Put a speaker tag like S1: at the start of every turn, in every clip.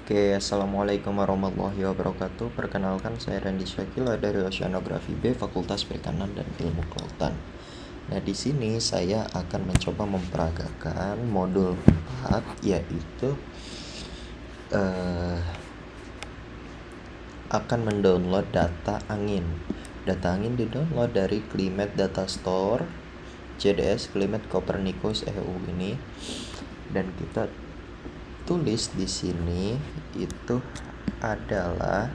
S1: Oke, Assalamualaikum warahmatullahi wabarakatuh. Perkenalkan, saya Randy Syakila dari Oceanografi B, Fakultas Perikanan dan Ilmu Kelautan. Nah, di sini saya akan mencoba memperagakan modul 4, yaitu akan mendownload data angin. Data angin didownload dari Climate Data Store, CDS Climate Copernicus EU ini, dan kita tulis di sini itu adalah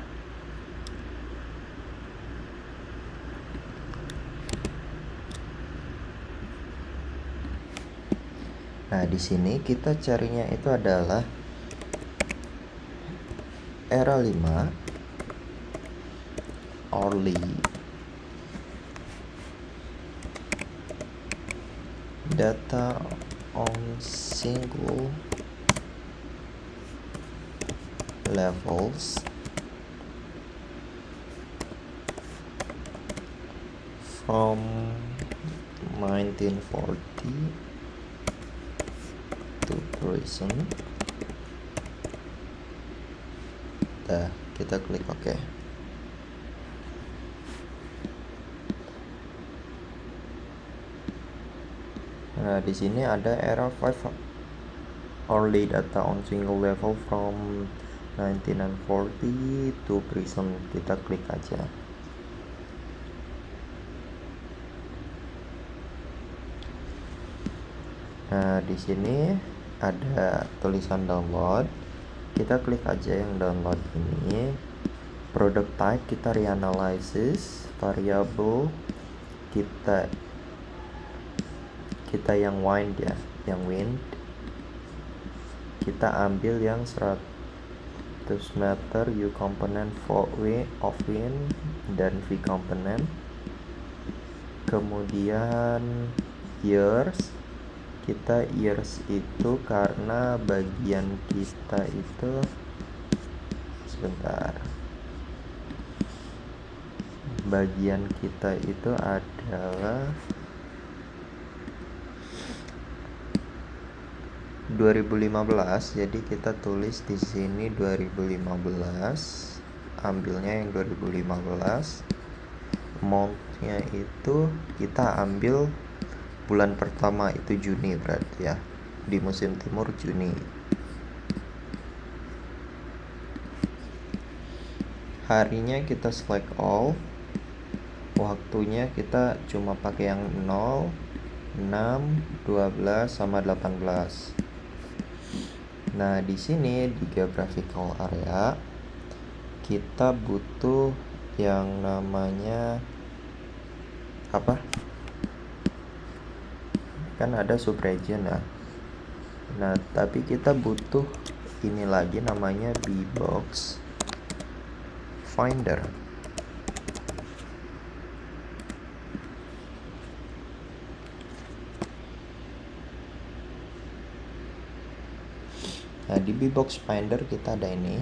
S1: di sini kita carinya itu adalah era 5 Orly data on single levels from 1940 to present. Kita klik OK. Nah, di sini ada era 5 Orly data on single level from 1940 to present. Kita klik aja. Nah, di sini ada tulisan download. Kita klik aja yang download ini. Product type kita reanalysis, variable kita yang wind ya, yang wind. Kita ambil yang 100 meter U component of wind dan V component. Kemudian years, kita years itu karena bagian kita itu bagian kita itu adalah 2015, jadi kita tulis di sini 2015, ambilnya yang 2015. Monthnya itu kita ambil bulan pertama itu Juni, berarti ya, di musim timur Juni. Harinya kita select all. Waktunya kita cuma pakai yang 0, 6, 12 sama 18. Nah, di sini di geographical area kita butuh yang namanya apa? Kan ada subregion ya. Nah, tapi kita butuh ini lagi namanya Bbox Finder. Nah, di Bbox Finder kita ada ini.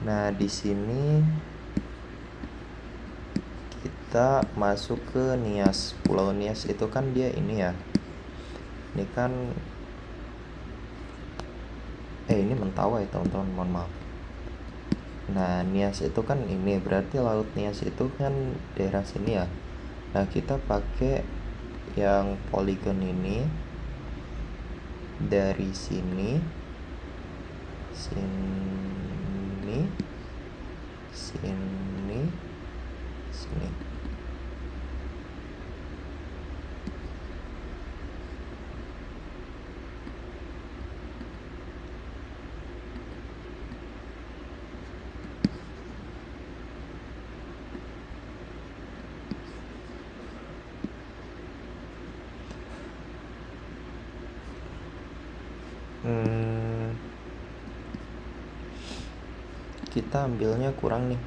S1: Nah, di sini kita masuk ke Nias. Pulau Nias itu kan dia ini ya. Ini kan ini Mentawai ya teman-teman, mohon maaf. Nah, Nias itu kan ini, berarti Laut Nias itu kan daerah sini ya. Nah, kita pakai yang poligon ini dari sini, sini. Kita ambilnya kurang nih.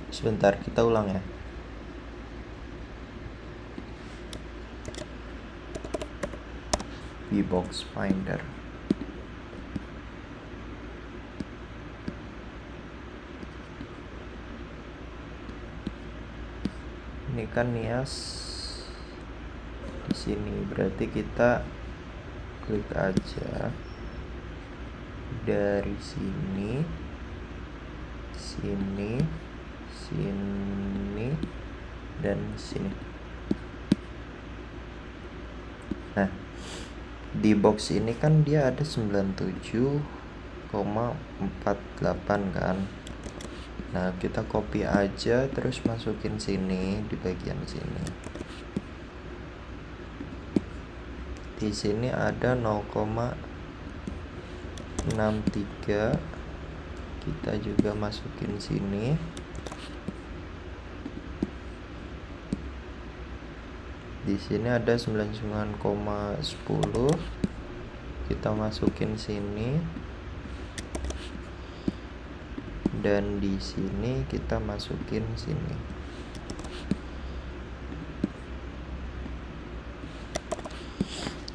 S1: Sebentar, kita ulang ya. Bbox Finder. Ini kan Nias di sini, berarti kita klik aja dari sini, sini, sini, dan sini. Nah, di box ini kan dia ada 97,48 kan. Nah, kita copy aja terus masukin sini di bagian sini. Di sini ada 0,63. Kita juga masukin sini. Di sini ada 99,10. Kita masukin sini. Dan di sini kita masukin sini.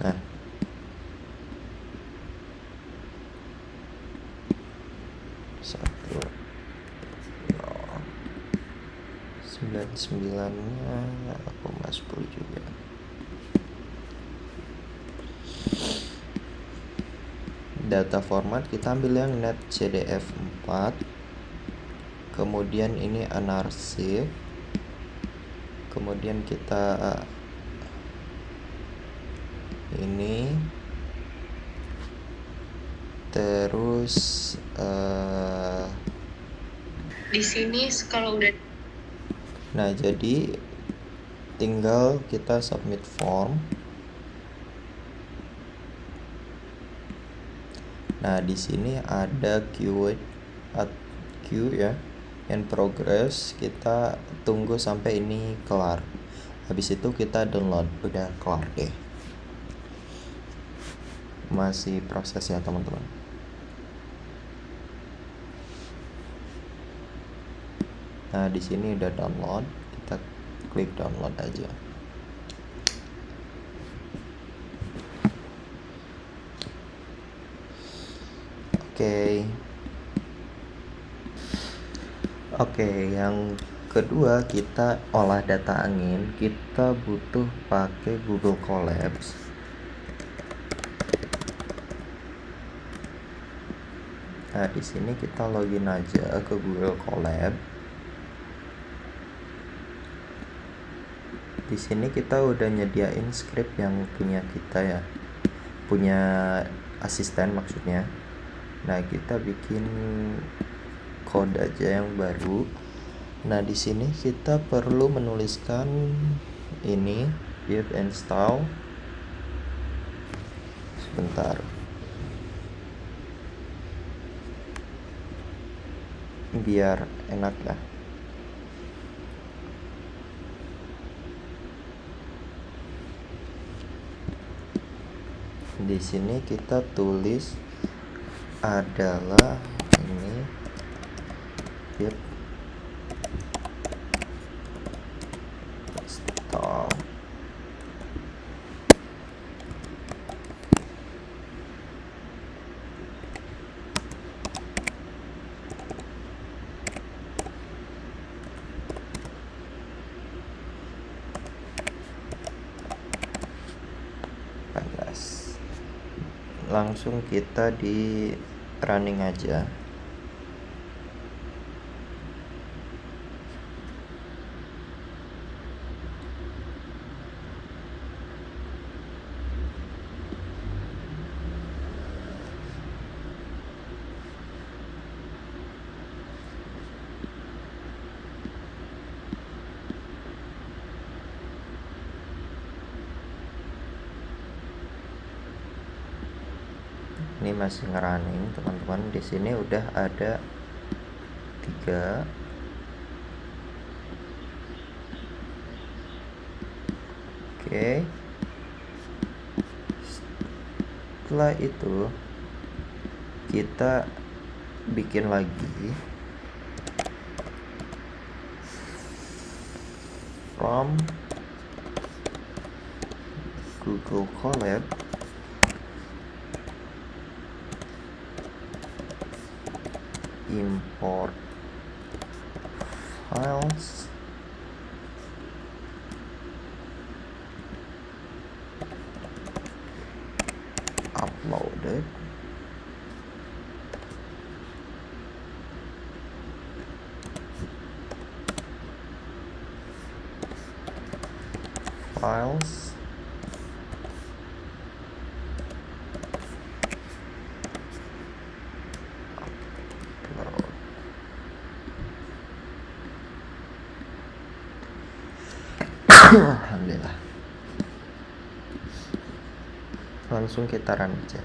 S1: Nah, satu 99-nya 0,10 juga. Data format kita ambil yang netcdf 4. Kemudian ini unarshive. Kemudian kita ini terus
S2: di sini kalau udah.
S1: Nah, jadi tinggal kita submit form. Nah, di sini ada Q ya, in progress. Kita tunggu sampai ini kelar. Habis itu kita download. Udah kelar deh. Masih proses ya, teman-teman. Nah, di sini udah download. Kita klik download aja. Oke, yang kedua kita olah data angin. Kita butuh pakai Google Colabs. Nah, di sini kita login aja ke Google Colab. Di sini kita udah nyediain script yang punya kita ya, punya asisten maksudnya. Nah, kita bikin kode aja yang baru. Nah, di sini kita perlu menuliskan ini pip install. Sebentar. Biar enak ya. Di sini kita tulis adalah ini pip install. Langsung kita di running aja. Ini masih ngerunning, teman-teman. Di sini udah ada 3. Oke. Setelah itu kita bikin lagi from Google Colab. import files uploaded files upload. Alhamdulillah. Langsung kita run aja.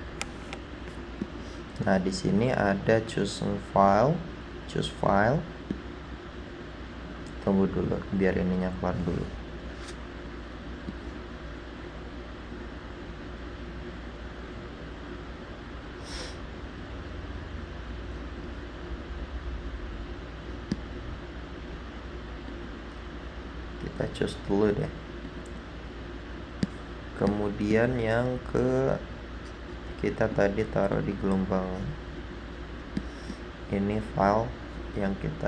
S1: Nah, di sini ada choose file. Tunggu dulu biar ininya keluar dulu. Kita choose dulu deh. Kemudian yang kita tadi taruh di gelombang ini file yang kita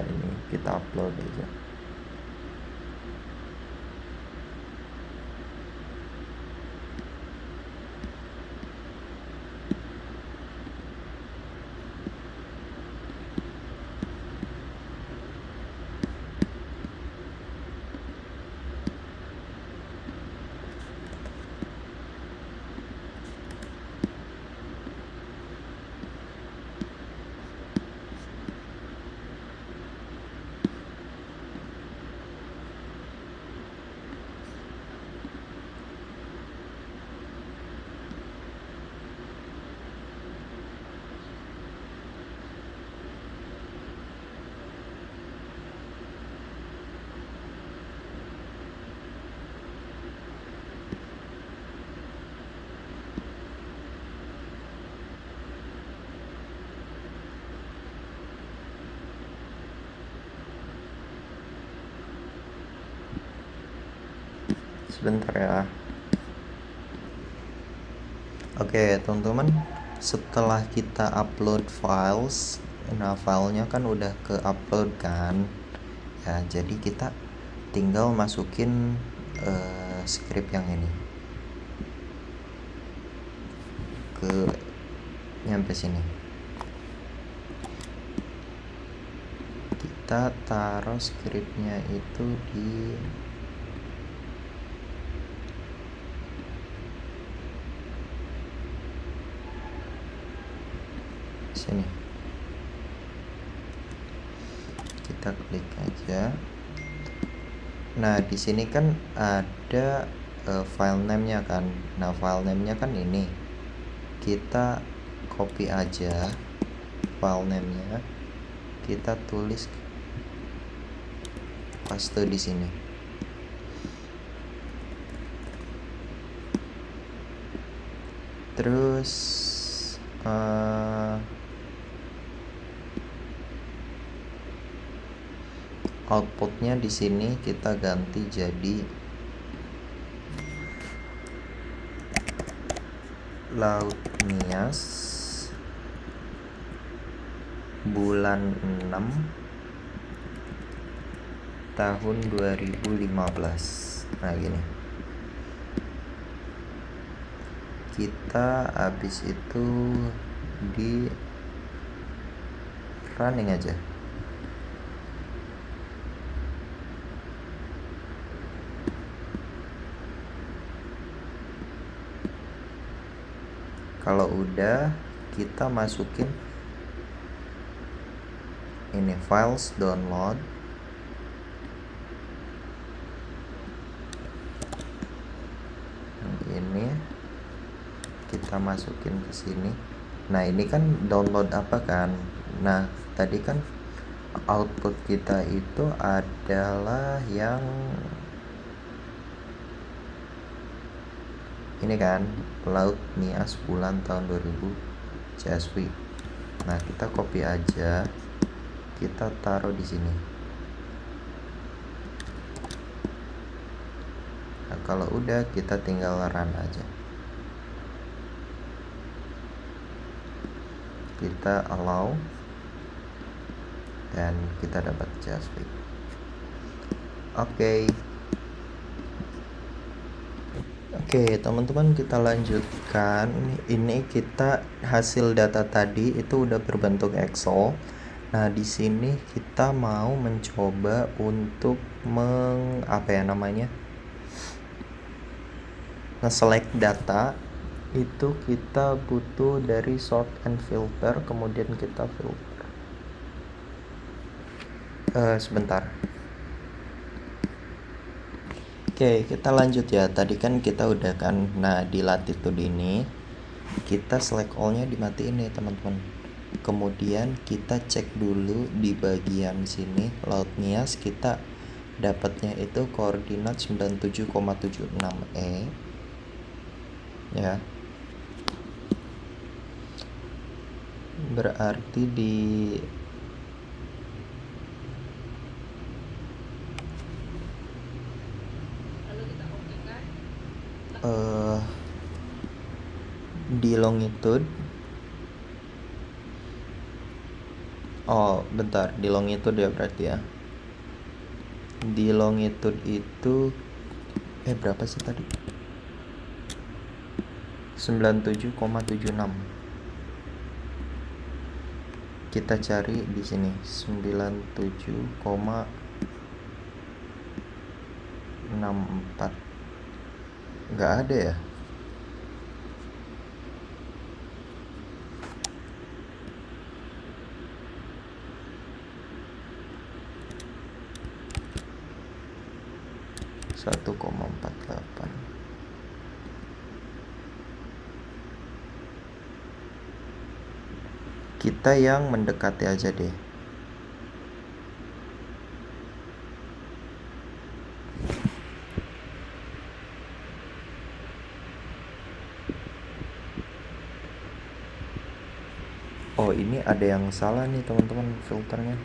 S1: upload aja. Sebentar ya. Oke, teman-teman, setelah kita upload files, nah filenya kan udah ke upload kan ya, jadi kita tinggal masukin script yang ini ke nyampe sini. Kita taruh scriptnya itu di sini. Kita klik aja. Nah, di sini kan ada file name-nya kan. Nah, file name-nya kan ini. Kita copy aja file name-nya. Kita tulis paste di sini. Terus outputnya di sini kita ganti jadi Lautnias bulan 6 tahun 2015. Nah, gini. Kita habis itu di running aja. Kalau udah, kita masukin ini files download. Ini kita masukin ke sini. Nah, ini kan download apa kan? Nah, tadi kan output kita itu adalah yang ini kan, Lautnias bulan tahun 2000 CSV. Nah, kita copy aja, kita taruh di sini. Nah, kalau udah, kita tinggal run aja. Kita allow. dan kita dapat just fit. Oke, teman-teman, kita lanjutkan. Ini kita hasil data tadi itu udah berbentuk Excel. Nah, di sini kita mau mencoba untuk nge-select data. Itu kita butuh dari sort and filter, kemudian kita filter. Sebentar. Oke, kita lanjut ya. Tadi kan kita udah kan. Nah, di latitude ini kita select all-nya dimatiin nih, teman-teman. Kemudian kita cek dulu di bagian sini loudness, kita dapatnya itu koordinat 97,76 ya. Berarti di longitude. Bentar, di longitude ya berarti ya. Di longitude itu berapa sih tadi? 97,76. Kita cari di sini 97,64. Nggak ada ya? Satu 1,48. Kita yang mendekati aja deh. Ini ada yang salah nih, teman-teman, filternya.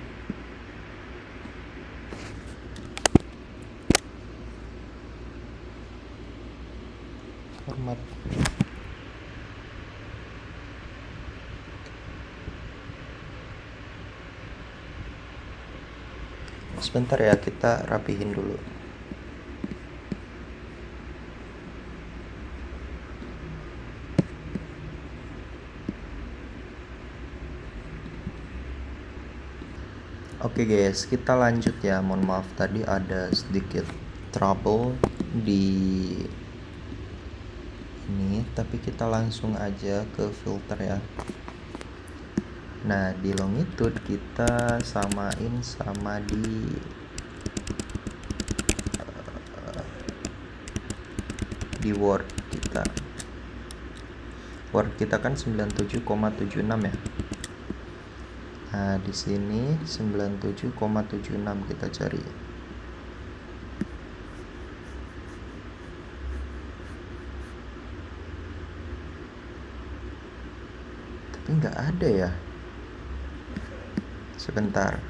S1: Format. Sebentar ya, kita rapihin dulu. Oke guys, kita lanjut ya. Mohon maaf tadi ada sedikit trouble di ini, tapi kita langsung aja ke filter ya. Nah, di longitude kita samain sama di word kita. Word kita kan 97,76 ya. Nah, di sini 97,76 kita cari. Tapi nggak ada ya. Sebentar.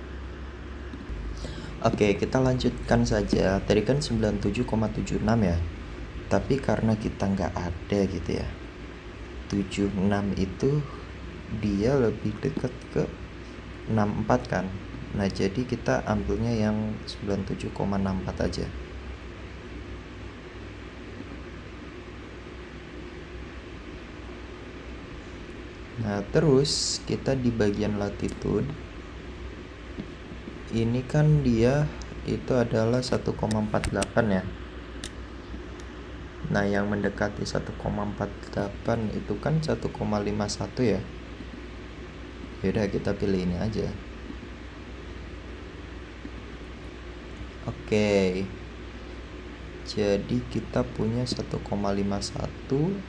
S1: Oke, kita lanjutkan saja. Tadi kan 97,76 ya. Tapi karena kita nggak ada gitu ya. 76 itu dia lebih dekat ke 64 kan. Nah, jadi kita ambilnya yang 97,64 aja. Nah, terus kita di bagian latitude ini kan dia itu adalah 1,48 ya. Nah, yang mendekati 1,48 itu kan 1,51 ya. Yaudah, kita pilih ini aja. Oke. Jadi kita punya 1,51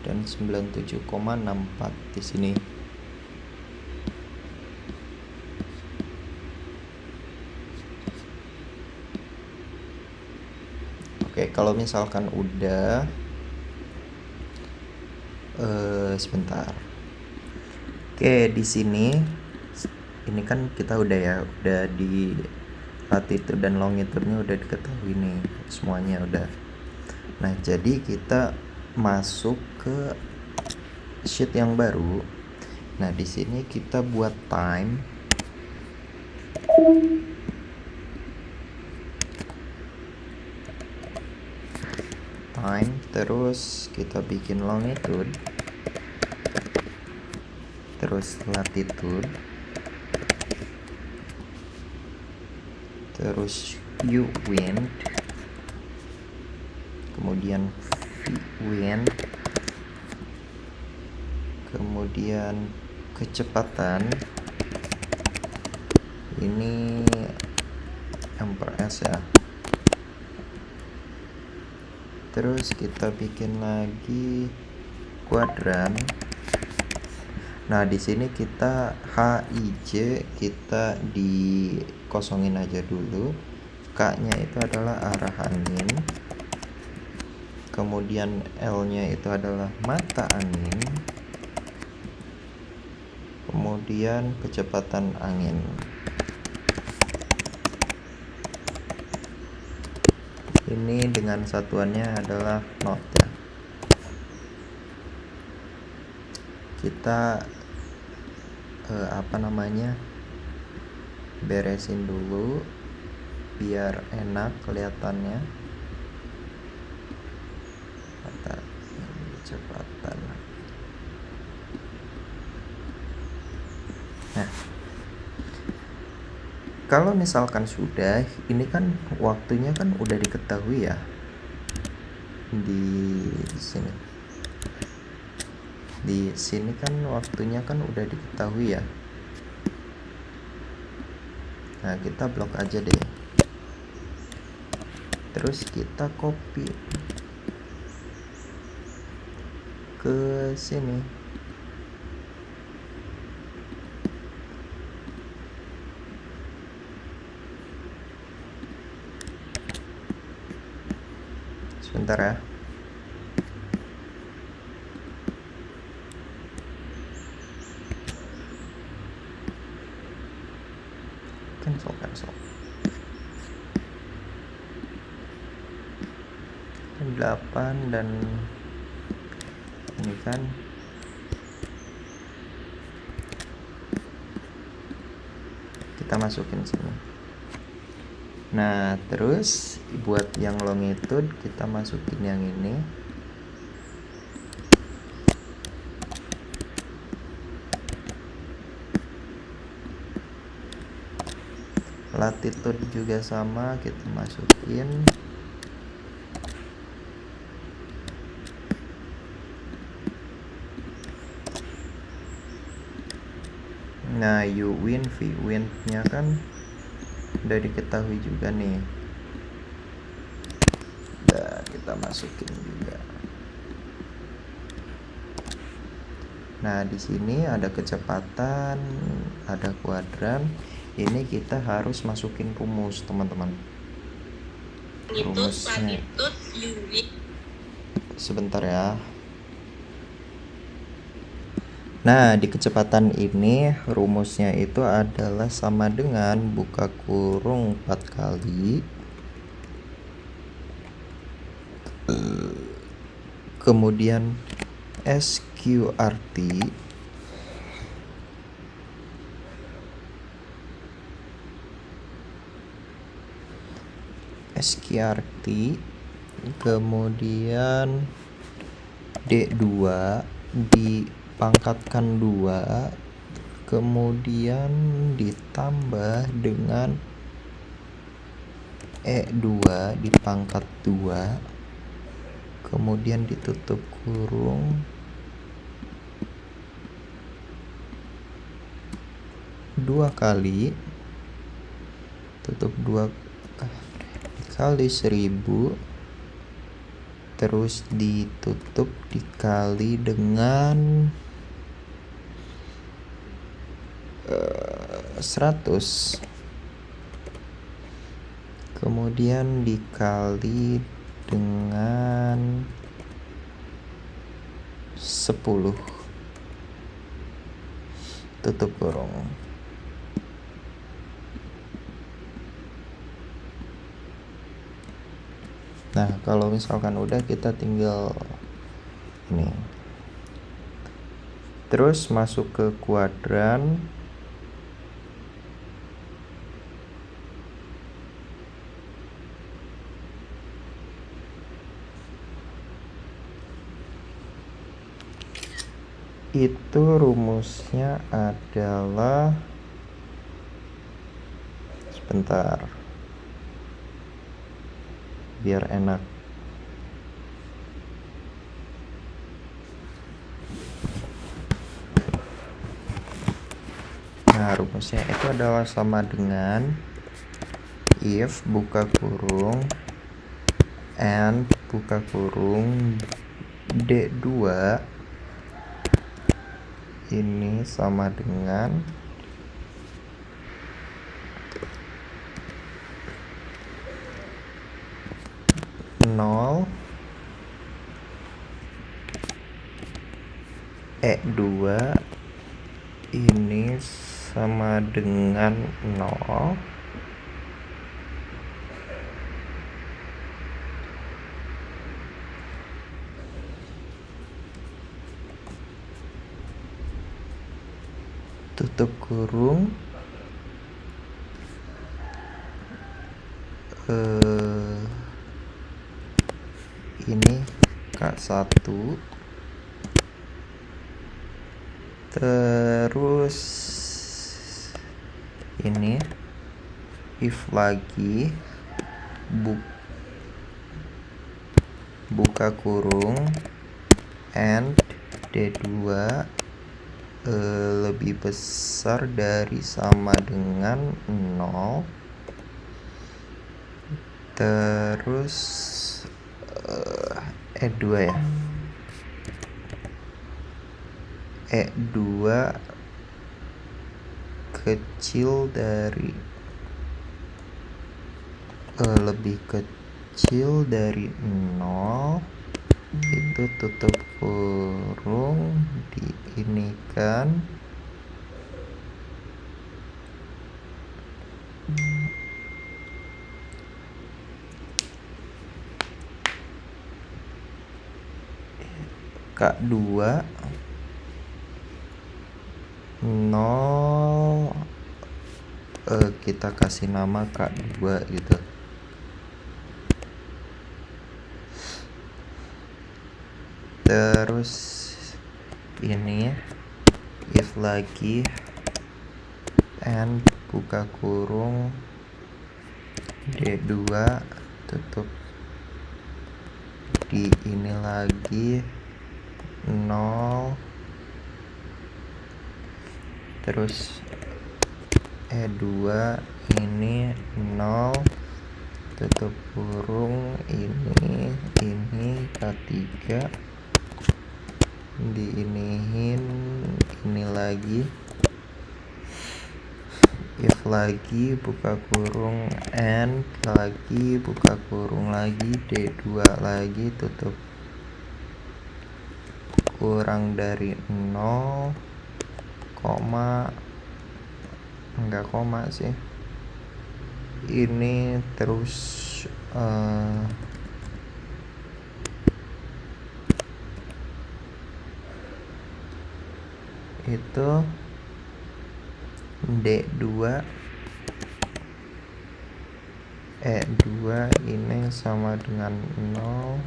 S1: dan 97,64 di sini. Oke, kalau misalkan udah sebentar. Oke, di sini ini kan kita udah ya, udah di latitude dan longitude-nya udah diketahui nih, semuanya udah. Nah, jadi kita masuk ke sheet yang baru. Nah, di sini kita buat time. time, terus kita bikin longitude, terus latitude, terus u wind, kemudian v wind, kemudian kecepatan ini m/s ya. Terus kita bikin lagi kuadran. Nah, di sini kita HIJ kita dikosongin aja dulu. K-nya itu adalah arah angin. Kemudian L-nya itu adalah mata angin. Kemudian kecepatan angin. Ini dengan satuannya adalah knot ya. Kita beresin dulu biar enak kelihatannya. Kecepatan. Nah, kalau misalkan sudah, ini kan waktunya kan udah diketahui ya di sini. Di sini kan waktunya kan udah diketahui ya. Nah, kita blok aja deh. Terus kita copy ke sini. Sebentar ya. Cancel. 8 dan ini kan kita masukin sini. Nah, terus buat yang longitude kita masukin yang ini. Latitude juga sama, kita masukin. Nah, u wind, v wind-nya kan udah diketahui juga nih. Udah kita masukin juga. Nah, di sini ada kecepatan, ada kuadran. Ini kita harus masukin rumus, teman-teman. Rumusnya. Sebentar ya. Nah, di kecepatan ini rumusnya itu adalah sama dengan buka kurung 4 kali kemudian SQRT kemudian D2 dipangkatkan 2 kemudian ditambah dengan E2 dipangkat 2 kemudian ditutup kurung 2 kali tutup 2 kali 1000 terus ditutup dikali dengan 100 kemudian dikali dengan 10 tutup kurung. Nah, kalau misalkan udah kita tinggal ini. Terus masuk ke kuadran. itu rumusnya adalah, sebentar biar enak. Nah, rumusnya itu adalah sama dengan if buka kurung and buka kurung D2 ini sama dengan nol E2 ini sama dengan 0 tutup kurung ini K1, terus ini if lagi buka kurung and D2 lebih besar dari sama dengan 0, terus E2 ya, E2 kecil dari lebih kecil dari 0, itu tutup kurung diinikan K2 0, kita kasih nama K2 gitu. Terus ini if lagi and buka kurung D2 tutup di ini lagi 0, terus E2 ini 0 tutup kurung ini K3 diinihin ini lagi if lagi buka kurung and lagi buka kurung lagi D2 lagi tutup kurang dari 0, enggak koma sih, ini terus itu D2 E2 ini sama dengan 0,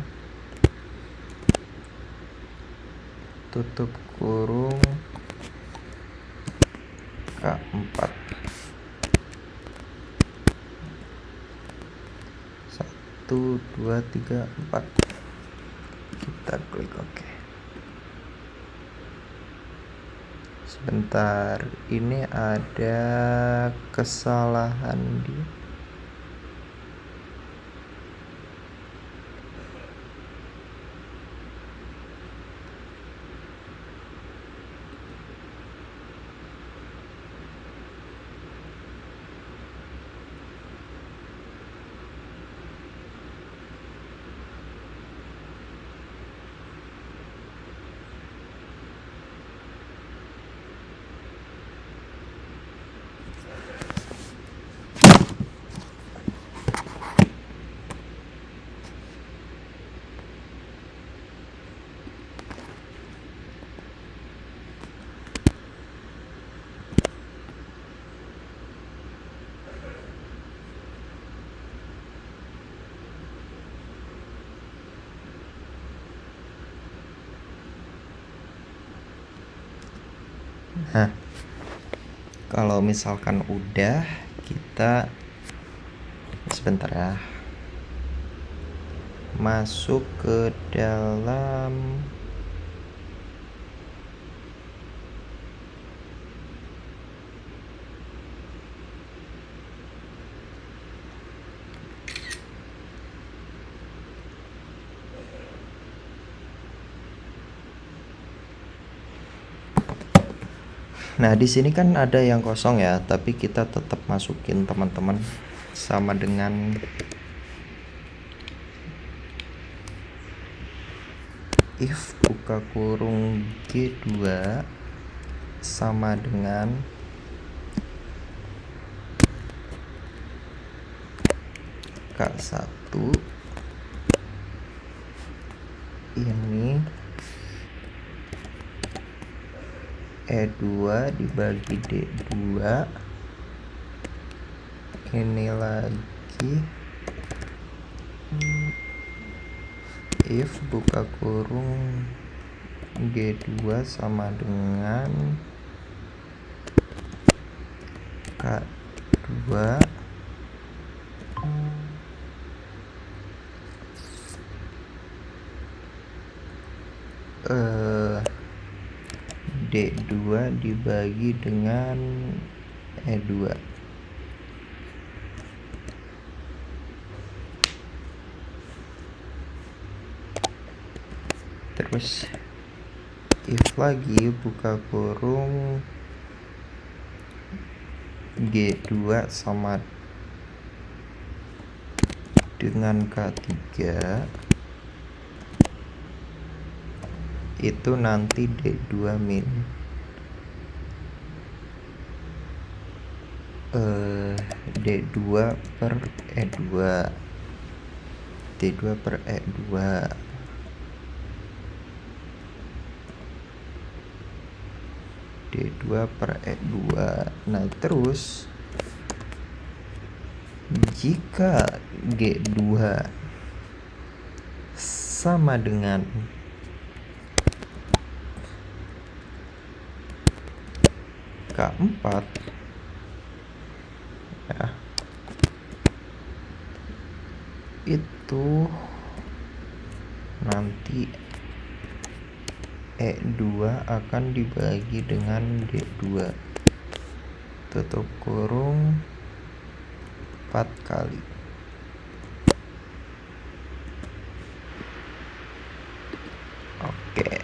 S1: tutup kurung K4, 1 2 3 4, kita klik OK. Sebentar, ini ada kesalahan di Nah, kalau misalkan udah, kita sebentar ya, masuk ke dalam Nah, di sini kan ada yang kosong ya, tapi kita tetap masukin teman-teman sama dengan if buka kurung G2 sama dengan K1 ini E2 dibagi D2, ini lagi if buka kurung G2 sama dengan K2 D2 dibagi dengan E2. Terus if lagi buka kurung G2 sama dengan K3, itu nanti D2 min D2 per E2, D2 per E2, D2 per E2. Nah, terus jika G2 sama dengan K4 ya, itu nanti E2 akan dibagi dengan D2, tutup kurung 4 kali. Oke.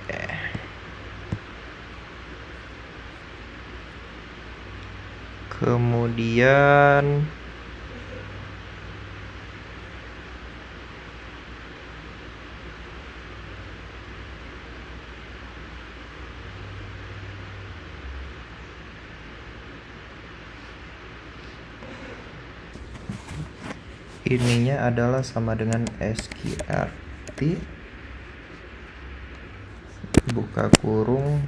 S1: Kemudian ininya adalah sama dengan SQRT buka kurung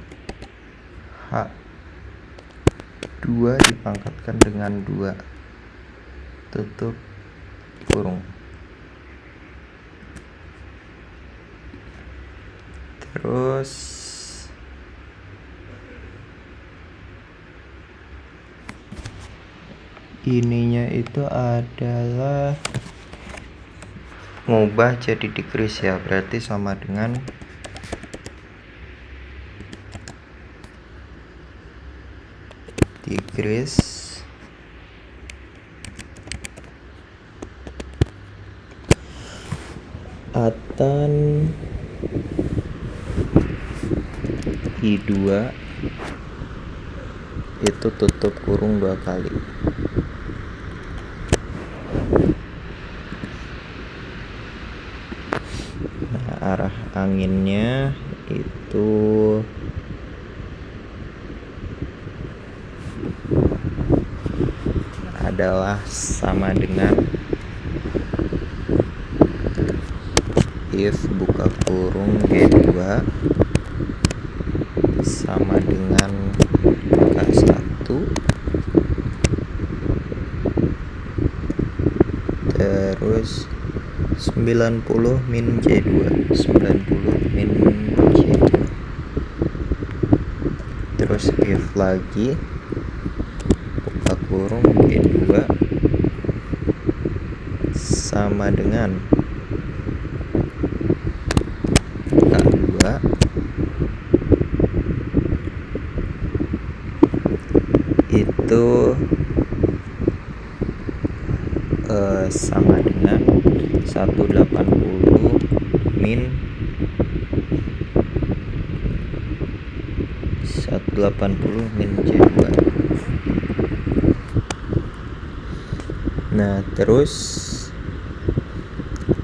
S1: H2 dipangkatkan dengan 2, tutup kurung. Terus ininya itu adalah ngubah jadi decrease ya, berarti sama dengan decrease atan I2 itu tutup kurung 2 kali. Nah, arah anginnya itu adalah sama dengan if buka kurung G2 sama dengan K1 terus 90 min J2, 90 min J2. terus if lagi buka kurung G2 sama dengan K2 itu sama dengan 180 min 180 min J2. Nah terus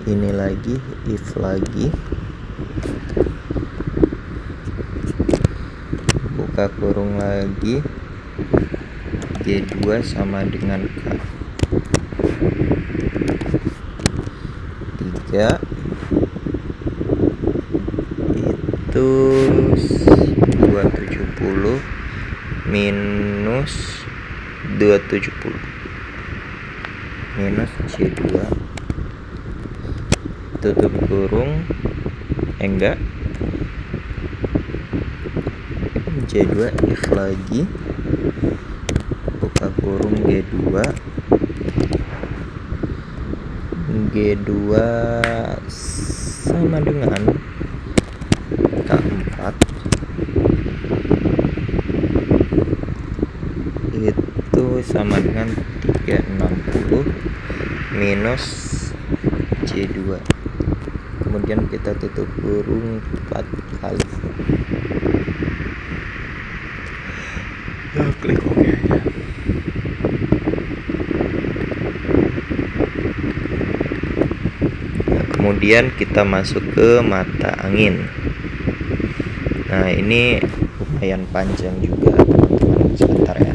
S1: ini lagi if lagi buka kurung lagi G2 sama dengan K 3 itu 270 minus 270 minus C2 tutup kurung enggak J2 if lagi buka kurung G2 sama dengan K4 itu sama dengan 360 minus C2, kemudian kita tutup kurung 4 kali. Klik OK aja. Nah, kemudian kita masuk ke mata angin. Nah ini lumayan panjang juga teman-teman, sebentar ya.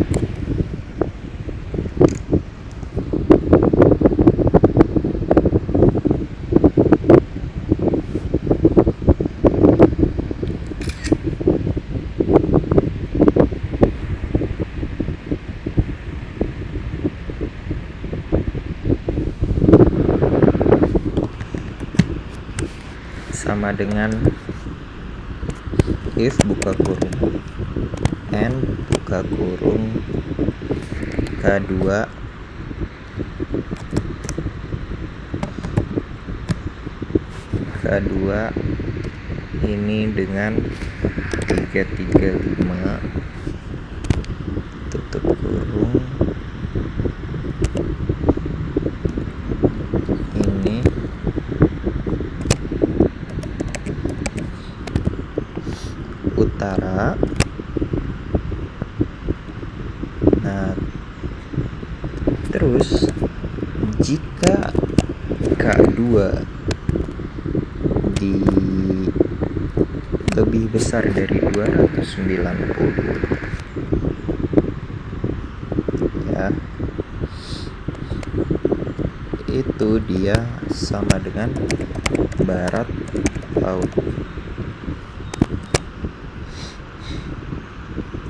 S1: Sama dengan if buka kurung and buka kurung K2 ini dengan 335 tutup kurung ini utara. Nah terus jika K2 lebih besar dari 290 ya, itu dia sama dengan barat laut.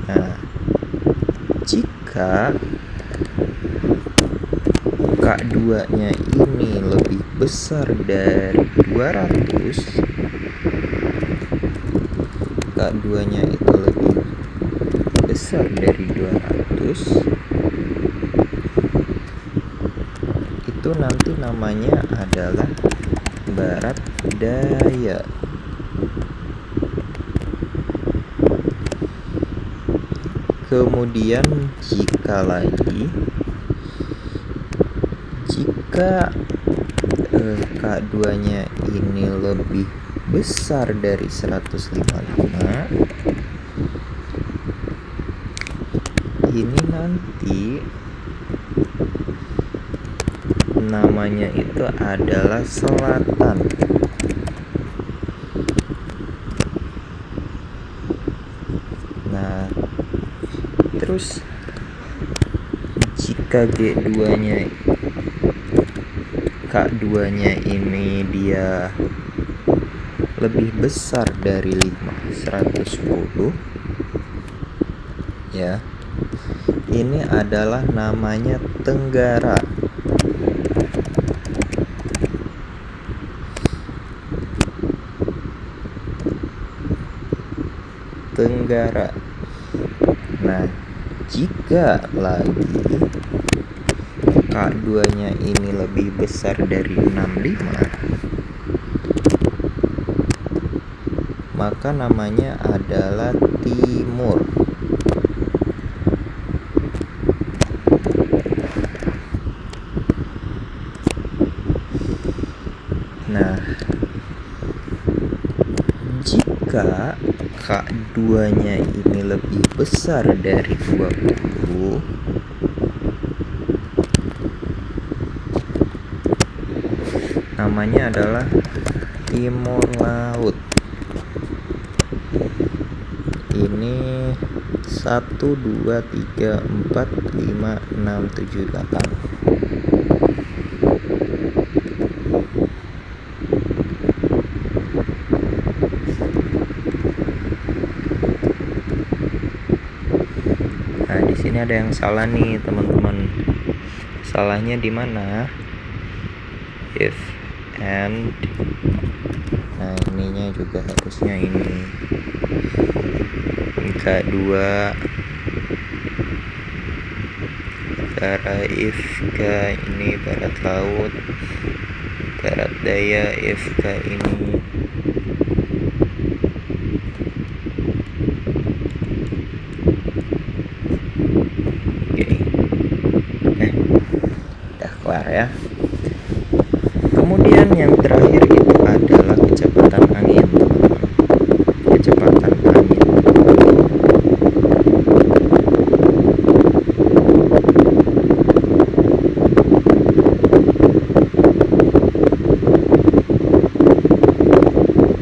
S1: Nah jika K2 nya ini lebih besar dari 200, K2 nya itu lebih besar dari 200, itu nanti namanya adalah barat daya. Kemudian jika K2 nya ini lebih besar dari 155, ini nanti namanya itu adalah selatan. Nah terus jika K2 nya ini dia lebih besar dari 110 ya, ini adalah namanya tenggara. Nah, jika lagi K2 nya ini lebih besar dari 65, maka namanya adalah timur. Nah, jika K2 nya ini lebih besar dari 20, namanya adalah timur laut. Ini 1, 2, 3, 4, 5, 6, 7, 8. Nah, di sini ada yang salah nih, teman-teman. Salahnya di mana? If and. Nah, ininya juga harusnya ini. K2 utara, if K ini barat laut, barat daya, if K ini udah kelar ya. Kemudian yang terakhir itu adalah kecepatan angin, teman-teman. Kecepatan angin.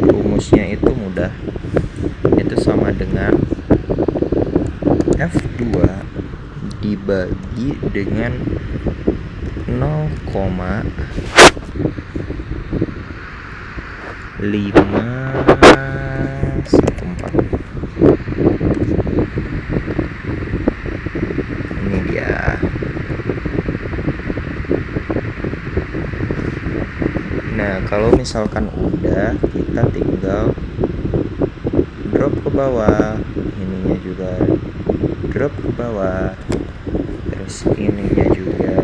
S1: Rumusnya itu mudah. Itu sama dengan F2 dibagi dengan 0,514. Ini dia. Nah, kalau misalkan udah, kita tinggal drop ke bawah. Ininya juga drop ke bawah. Terus ininya juga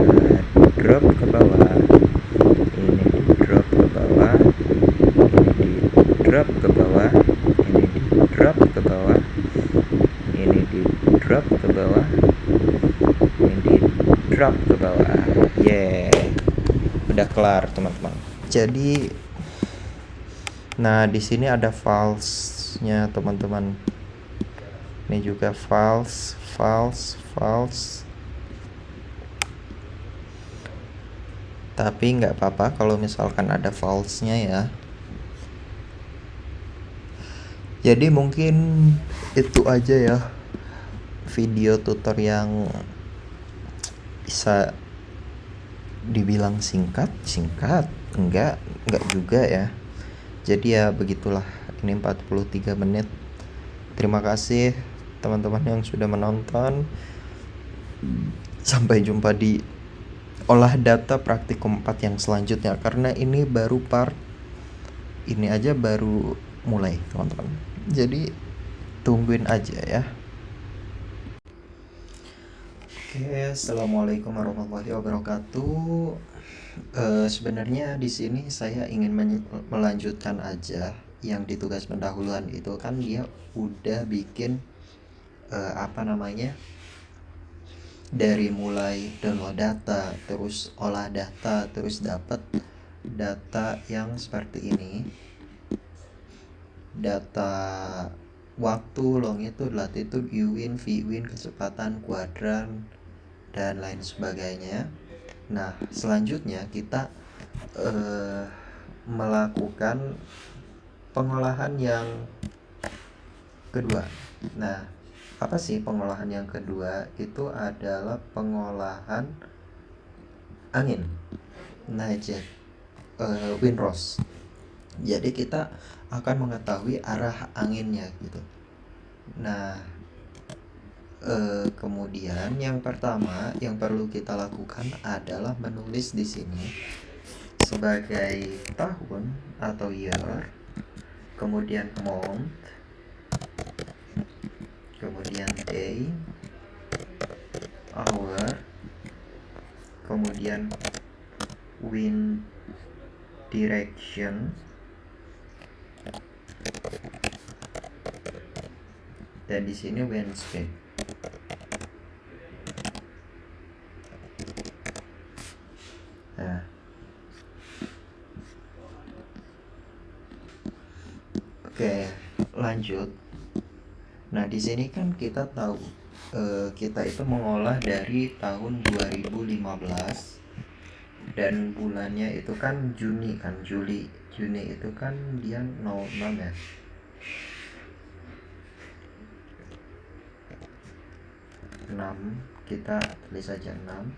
S1: drop ke bawah. Ini di drop ke bawah. Ini di drop ke bawah. Ini di drop ke bawah. Ini di drop ke bawah. Ini di drop ke bawah. Udah kelar, teman-teman. Jadi, nah di sini ada false-nya, teman-teman. Ini juga false. Tapi nggak apa-apa kalau misalkan ada false-nya ya. Jadi mungkin itu aja ya video tutor yang bisa dibilang singkat, enggak juga ya. Jadi ya begitulah, ini 43 menit. Terima kasih teman-teman yang sudah menonton. Sampai jumpa di olah data praktikum 4 yang selanjutnya, karena ini baru ini aja baru mulai, teman-teman. Jadi tungguin aja ya. Oke, assalamualaikum warahmatullahi wabarakatuh. Sebenarnya di sini saya ingin melanjutkan aja yang di tugas pendahuluan itu, kan dia udah bikin dari mulai download data, terus olah data, terus dapat data yang seperti ini, data waktu, longitude, latitude, u-win, v-win, kecepatan, kuadran, dan lain sebagainya. Nah, selanjutnya kita melakukan pengolahan yang kedua. Nah, apa sih pengolahan yang kedua? Itu adalah pengolahan angin, windrows. Jadi kita akan mengetahui arah anginnya gitu. Nah, kemudian yang pertama yang perlu kita lakukan adalah menulis di sini sebagai tahun atau year, kemudian month, kemudian day, hour, kemudian wind direction, dan di sini wind speed. Nah, oke, lanjut. Nah, di sini kan kita tahu kita itu mengolah dari tahun 2015 dan bulannya itu kan Juni kan, Juni itu kan dia 06 ya. 6, kita tulis saja 6.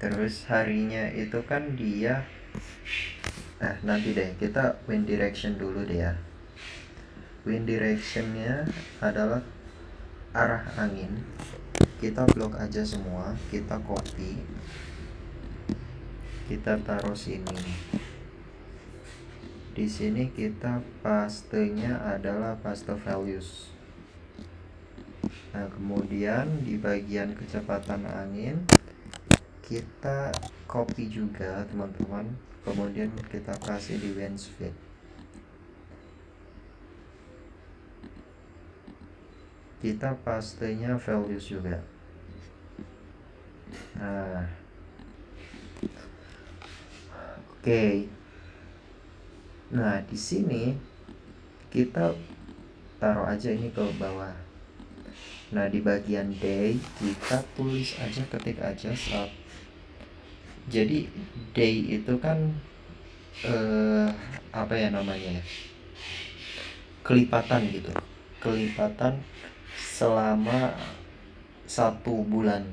S1: Terus harinya itu kan dia nanti deh kita wind direction dulu deh ya. Wind directionnya adalah arah angin. Kita blok aja semua, kita copy, kita taruh sini. Di sini kita pastenya adalah paste values. Nah, kemudian di bagian kecepatan angin kita copy juga teman-teman, kemudian kita kasih di wind speed. Kita pastenya values juga. Nah, oke. Nah, di sini kita taruh aja ini ke bawah. Nah, di bagian day kita tulis aja, ketik aja saat. Jadi day itu kan apa ya namanya ya, kelipatan gitu, kelipatan selama 1 bulan.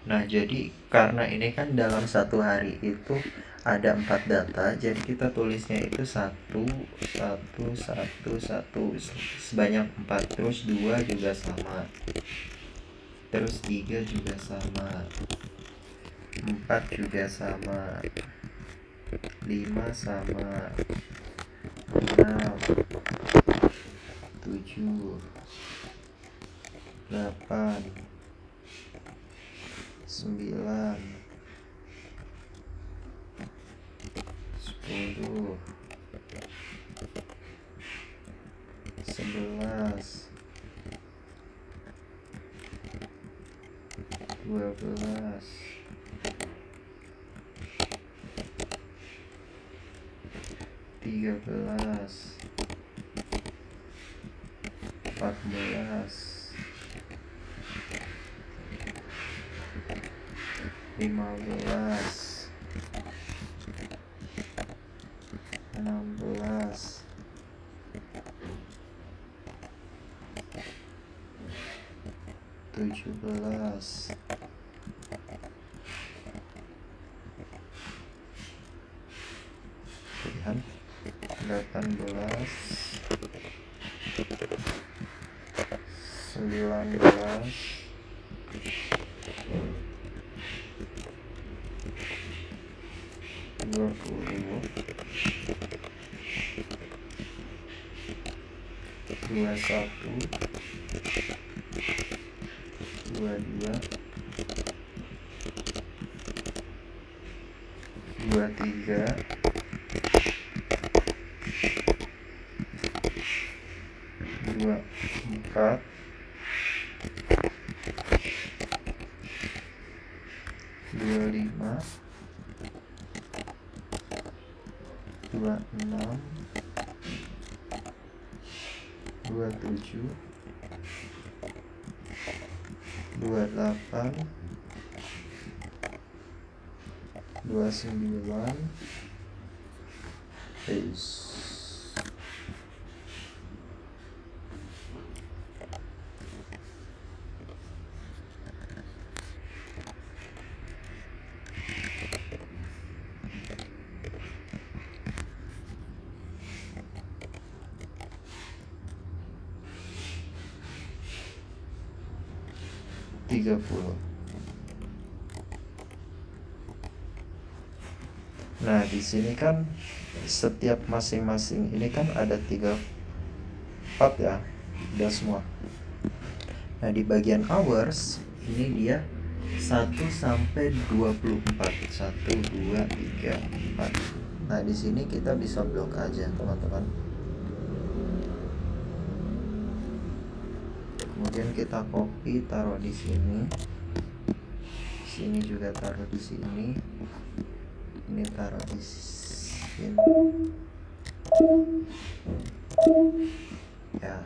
S1: Nah, jadi karena ini kan dalam 1 hari itu ada 4 data, jadi kita tulisnya itu 1 sebanyak 4, terus 2 juga sama, terus 3 juga sama, 4 juga sama, 5 sama, 6, 7, 8, 9, 10, 11, 12, 13, 14, 15, 16, 17, 18, 19, 20, 21, 22, 23, 24, 25, 26, 27, 28, 29, peace. Nah, di sini kan setiap masing-masing ini kan ada 3 part ya, udah semua. Nah, di bagian hours ini dia 1 sampai 24. 1 2 3 4. Nah, di sini kita bisa blok aja, teman-teman. Kemudian kita copy, taruh di sini. Sini juga taruh di sini. Ini taruh di sini. Ya.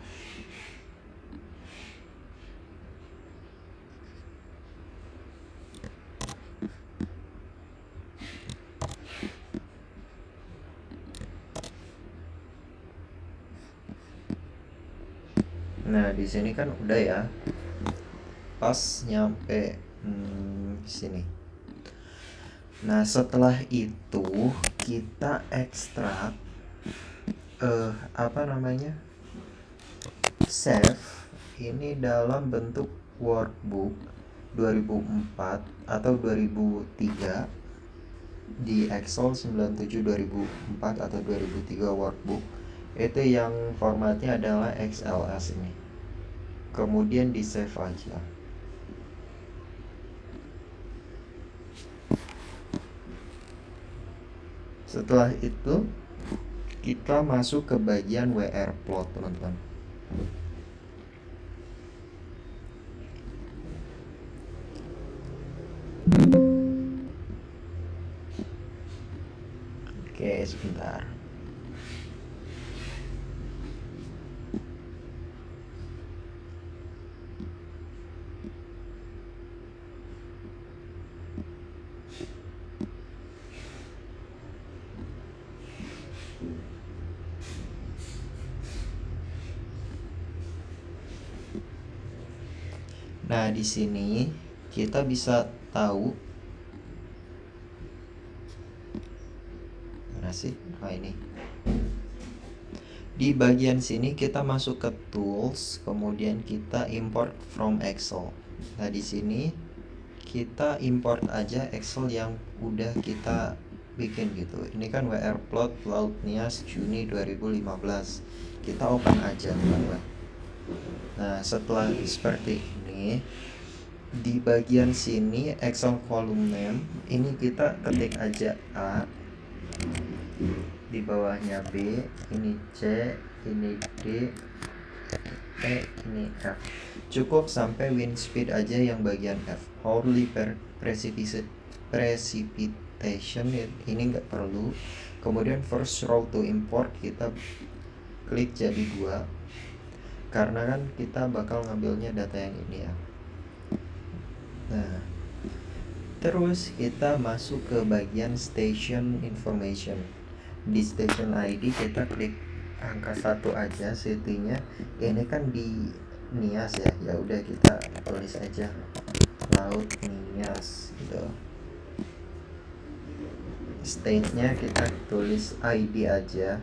S1: Nah, di sini kan udah ya. Pas nyampe sini. Nah, setelah itu kita ekstrak save ini dalam bentuk workbook 2004 atau 2003 di Excel 97 2004 atau 2003 workbook. Itu yang formatnya adalah XLS ini. Kemudian di save aja. Setelah itu kita masuk ke bagian WR plot, teman-teman. Oke, sebentar. Nah, di sini kita bisa tahu mana sih? Nah, ini. Di bagian sini kita masuk ke tools, kemudian kita import from Excel. Nah, di sini kita import aja Excel yang udah kita bikin gitu. Ini kan WR plot Laut Nias Juni 2015. Kita open aja, teman-teman. Nah, setelah seperti ini, di bagian sini Excel column name ini kita ketik aja A, di bawahnya B, ini C, ini D, E, ini F. Cukup sampai wind speed aja yang bagian F. Hourly precipitation ini nggak perlu. Kemudian first row to import kita klik jadi 2, karena kan kita bakal ngambilnya data yang ini ya. Nah, terus kita masuk ke bagian station information. Di station ID kita klik angka 1 aja city-nya. Ini kan di Nias ya. Ya udah kita tulis aja Laut Nias gitu. State-nya kita tulis ID aja.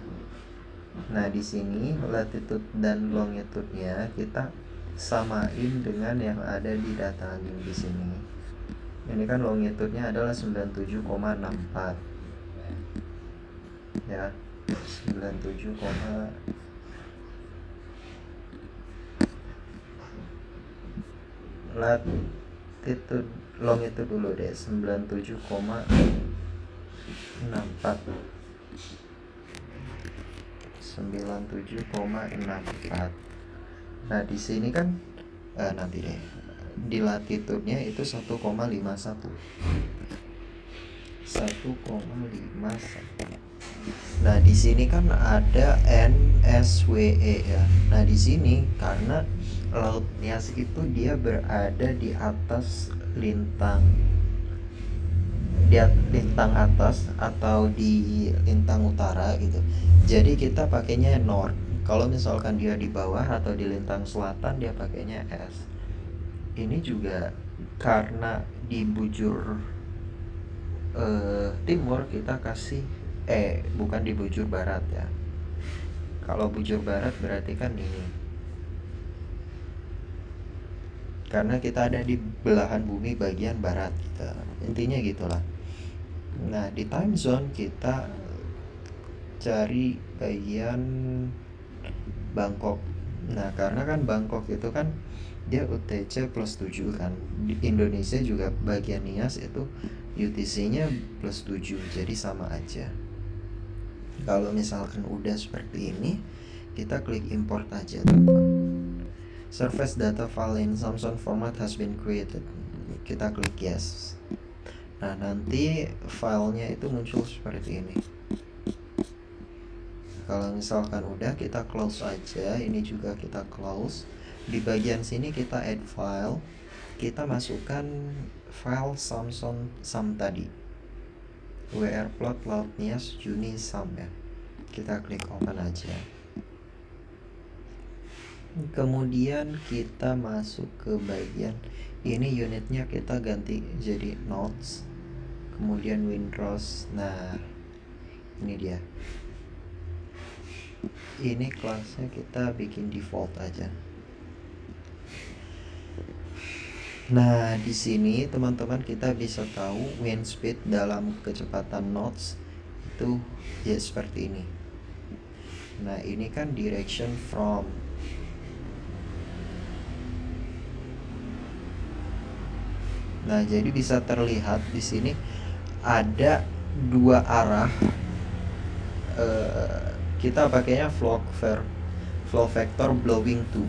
S1: Nah, di sini latitude dan longitude-nya kita samain dengan yang ada di data angin di sini. Ini kan longitude-nya adalah 97,64. Ya, 97, latitude longitude dulu deh, 97,64. 97,64. Nah, di sini kan nanti deh di latitude-nya itu 1,51. 1,51. Nah, di sini kan ada NSWE ya. Nah, di sini karena Laut Nias itu dia berada di atas lintang atas atau di lintang utara gitu. Jadi kita pakainya north. Kalau misalkan dia di bawah atau di lintang selatan dia pakainya S. Ini juga karena di bujur timur kita kasih bukan di bujur barat ya. Kalau bujur barat berarti kan ini. Karena kita ada di belahan bumi bagian barat gitu. Intinya gitulah. Nah, di time zone kita cari bagian Bangkok. Nah, karena kan Bangkok itu kan dia UTC plus 7 kan. Di Indonesia juga bagian Nias itu UTC-nya plus 7, jadi sama aja. Kalau misalkan udah seperti ini, kita klik import aja, teman-teman. Surface data file in Samsung format has been created. Kita klik yes. Nah, nanti filenya itu muncul seperti ini. Kalau misalkan udah, kita close aja. Ini juga kita close. Di bagian sini kita add file. Kita masukkan file Samsung sum tadi, wrplot laut Nias Juni sum ya. Kita klik open aja. Kemudian kita masuk ke bagian ini, unitnya kita ganti jadi notes, kemudian Windows. Nah, ini dia. Ini kelasnya kita bikin default aja. Nah, di sini teman-teman kita bisa tahu wind speed dalam kecepatan knots itu ya seperti ini. Nah, ini kan direction from. Nah, jadi bisa terlihat di sini ada dua arah. Kita pakainya flow vector blowing to.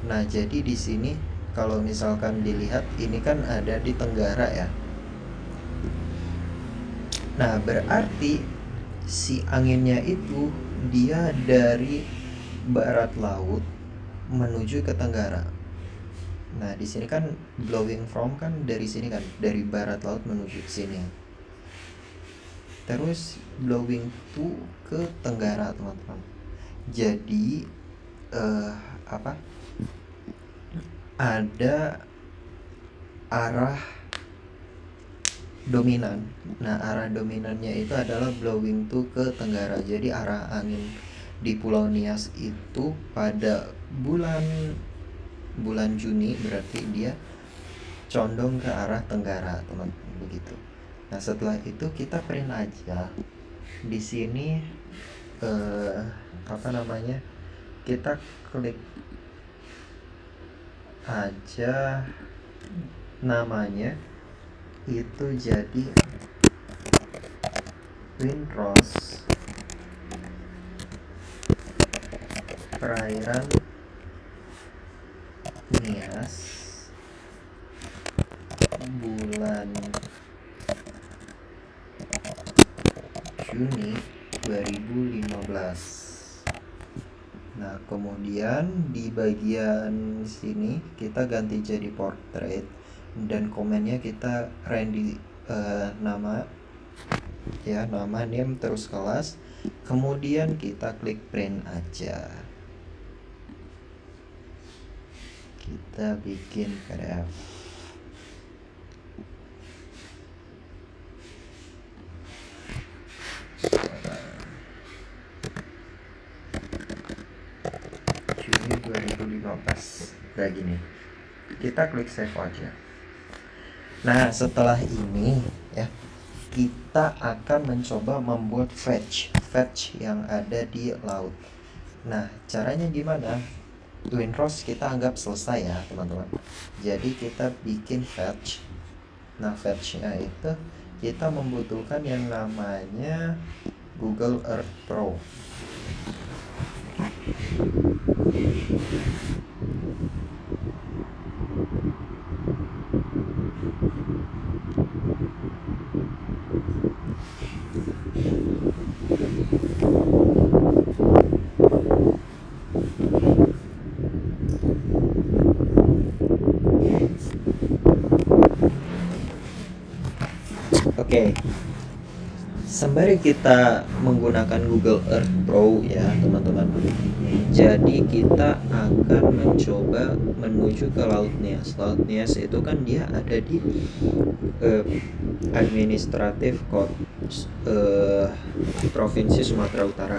S1: Nah, jadi di sini kalau misalkan dilihat ini kan ada di tenggara ya. Nah, berarti si anginnya itu dia dari barat laut menuju ke tenggara. Nah, di sini kan blowing from kan dari sini kan, dari barat laut menuju ke sini. Terus blowing to ke tenggara, teman-teman. Jadi ada arah dominan. Nah, arah dominannya itu adalah blowing to ke tenggara. Jadi arah angin di Pulau Nias itu pada bulan Juni berarti dia condong ke arah tenggara, teman-teman, begitu. Nah, setelah itu kita print aja. Di sini kita klik aja namanya itu jadi Windross perairan Nias bulan Juni 2015. Nah, kemudian di bagian sini kita ganti jadi portrait dan komennya kita Randy nama name terus kelas. Kemudian kita klik print aja. Kita bikin PDF. Juni 2015 kayak gini. Kita klik save aja. Nah, setelah ini ya, kita akan mencoba membuat fetch yang ada di laut. Nah, caranya gimana? Windross kita anggap selesai ya, teman-teman. Jadi kita bikin fetch. Nah, fetch-nya itu kita membutuhkan yang namanya Google Earth Pro. Oke. Sembari kita menggunakan Google Earth Pro ya, teman-teman. Jadi kita akan mencoba menuju ke Laut Nias. Laut Nias itu kan dia ada di administratif Provinsi Sumatera Utara.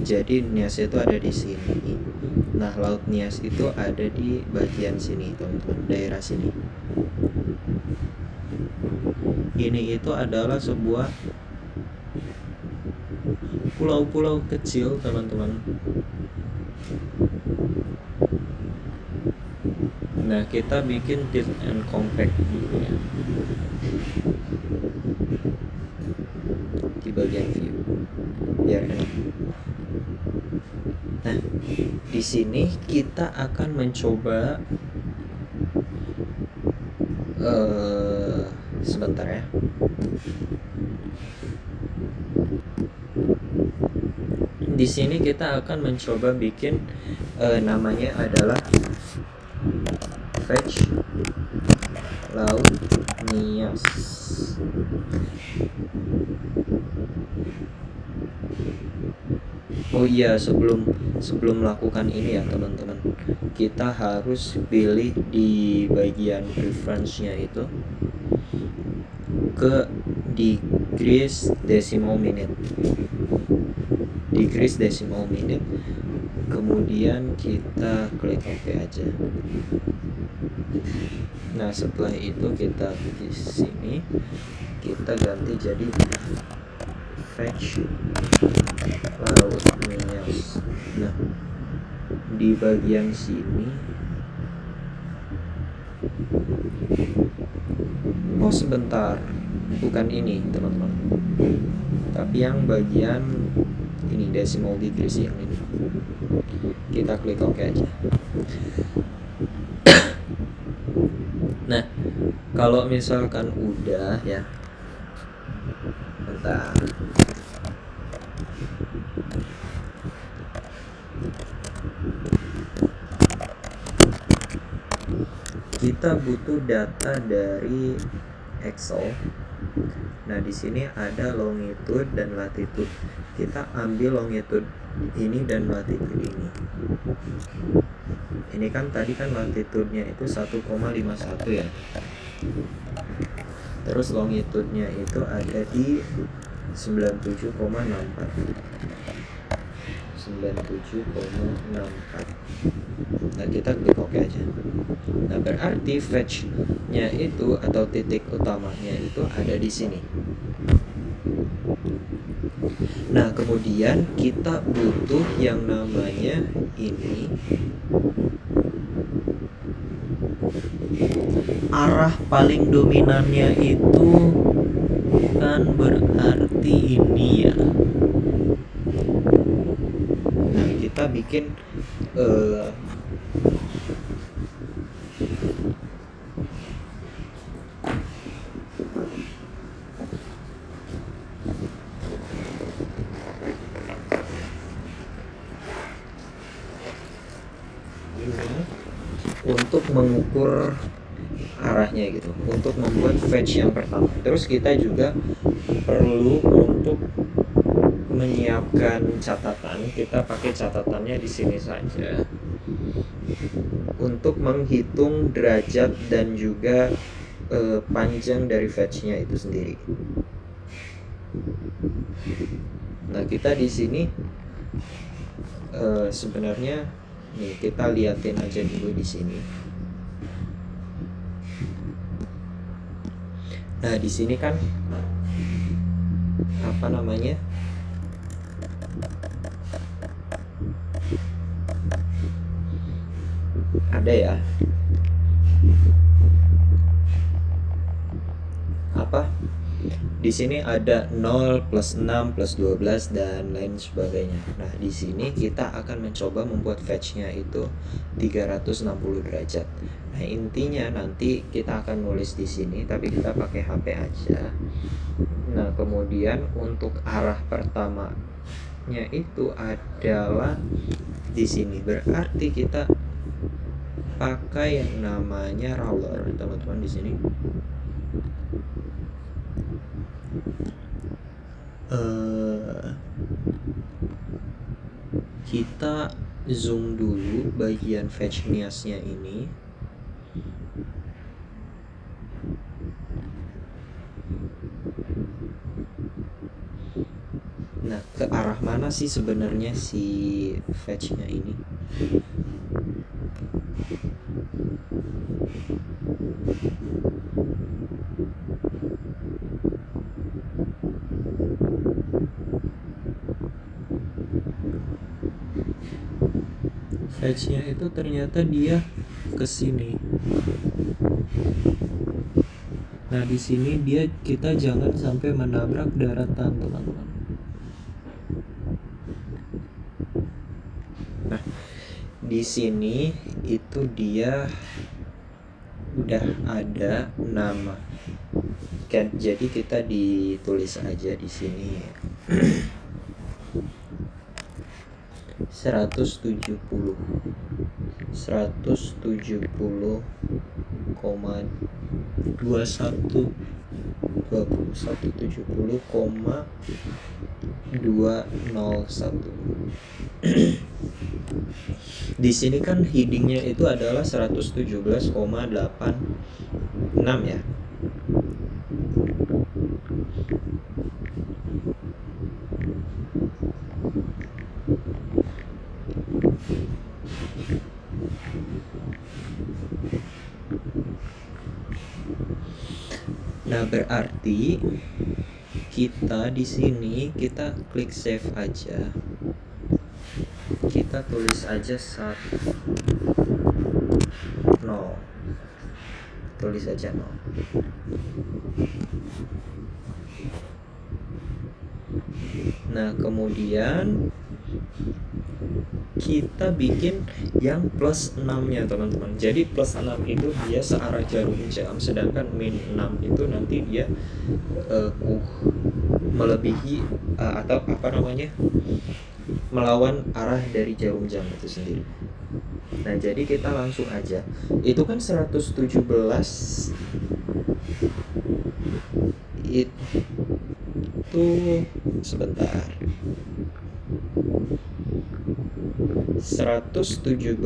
S1: Jadi Nias itu ada di sini. Nah, Laut Nias itu ada di bagian sini, teman-teman, daerah sini. Ini itu adalah sebuah pulau-pulau kecil, teman-teman. Nah, kita bikin tilt and compact dulu ya di bagian view biar enak. Nah, di sini kita akan mencoba sebentar ya. Di sini kita akan mencoba bikin namanya adalah fetch laut nias. Oh iya, sebelum melakukan ini ya teman-teman, kita harus pilih di bagian preference-nya itu ke decrease decimal minute. Decrease decimal minute. Kemudian kita klik OK aja. Nah, setelah itu kita di sini kita ganti jadi fetch laut nias. Nah, di bagian sini sebentar, bukan ini teman-teman, tapi yang bagian ini decimal decrease yang ini. Kita klik OK aja. Nah, kalau misalkan udah ya, bentar. Kita butuh data dari Excel. Nah, di sini ada longitude dan latitude. Kita ambil longitude ini dan latitude ini. Ini kan tadi kan latitudenya itu 1,51 ya. Terus longitudenya itu ada di 97,64. 97,64. Nah, kita klik OK aja. Nah, berarti fetch-nya itu atau titik utamanya itu ada di sini. Nah, kemudian kita butuh yang namanya ini arah paling dominannya itu kan berarti ini ya. Nah, kita bikin untuk mengukur arahnya gitu, untuk membuat fetch yang pertama. Terus kita juga perlu untuk menyiapkan catatan. Kita pakai catatannya di sini saja untuk menghitung derajat dan juga panjang dari fetch-nya itu sendiri. Nah, kita di sini sebenarnya nih kita liatin aja dulu di sini. Nah, di sini kan apa namanya? Ada ya. Apa? Di sini ada 0 plus 6 plus 12 dan lain sebagainya. Nah, di sini kita akan mencoba membuat fetch-nya itu 360 derajat. Nah, intinya nanti kita akan nulis di sini, tapi kita pakai HP aja. Nah, kemudian untuk arah pertamanya itu adalah di sini. Berarti kita pakai yang namanya roller, teman-teman di sini. Kita zoom dulu bagian fetch niasnya ini. Nah, ke arah mana sih sebenarnya si fetch-nya ini? Fetch-nya itu ternyata dia ke sini. Nah, di sini kita jangan sampai menabrak daratan, teman-teman. Nah, di sini itu dia udah ada nama. Kan jadi kita ditulis aja di sini 170,21,20 170,201. Di sini kan headingnya itu adalah 117,86 ya. Nah, berarti kita di sini kita klik save aja. Kita tulis aja 0. Tulis aja 0. Nah, kemudian kita bikin yang plus 6-nya, teman-teman. Jadi plus 6 itu dia searah jarum jam, sedangkan min 6 itu nanti dia melebihi atau melawan arah dari jarum jam itu sendiri. Nah, jadi kita langsung aja. Itu kan 117 itu sebentar. 117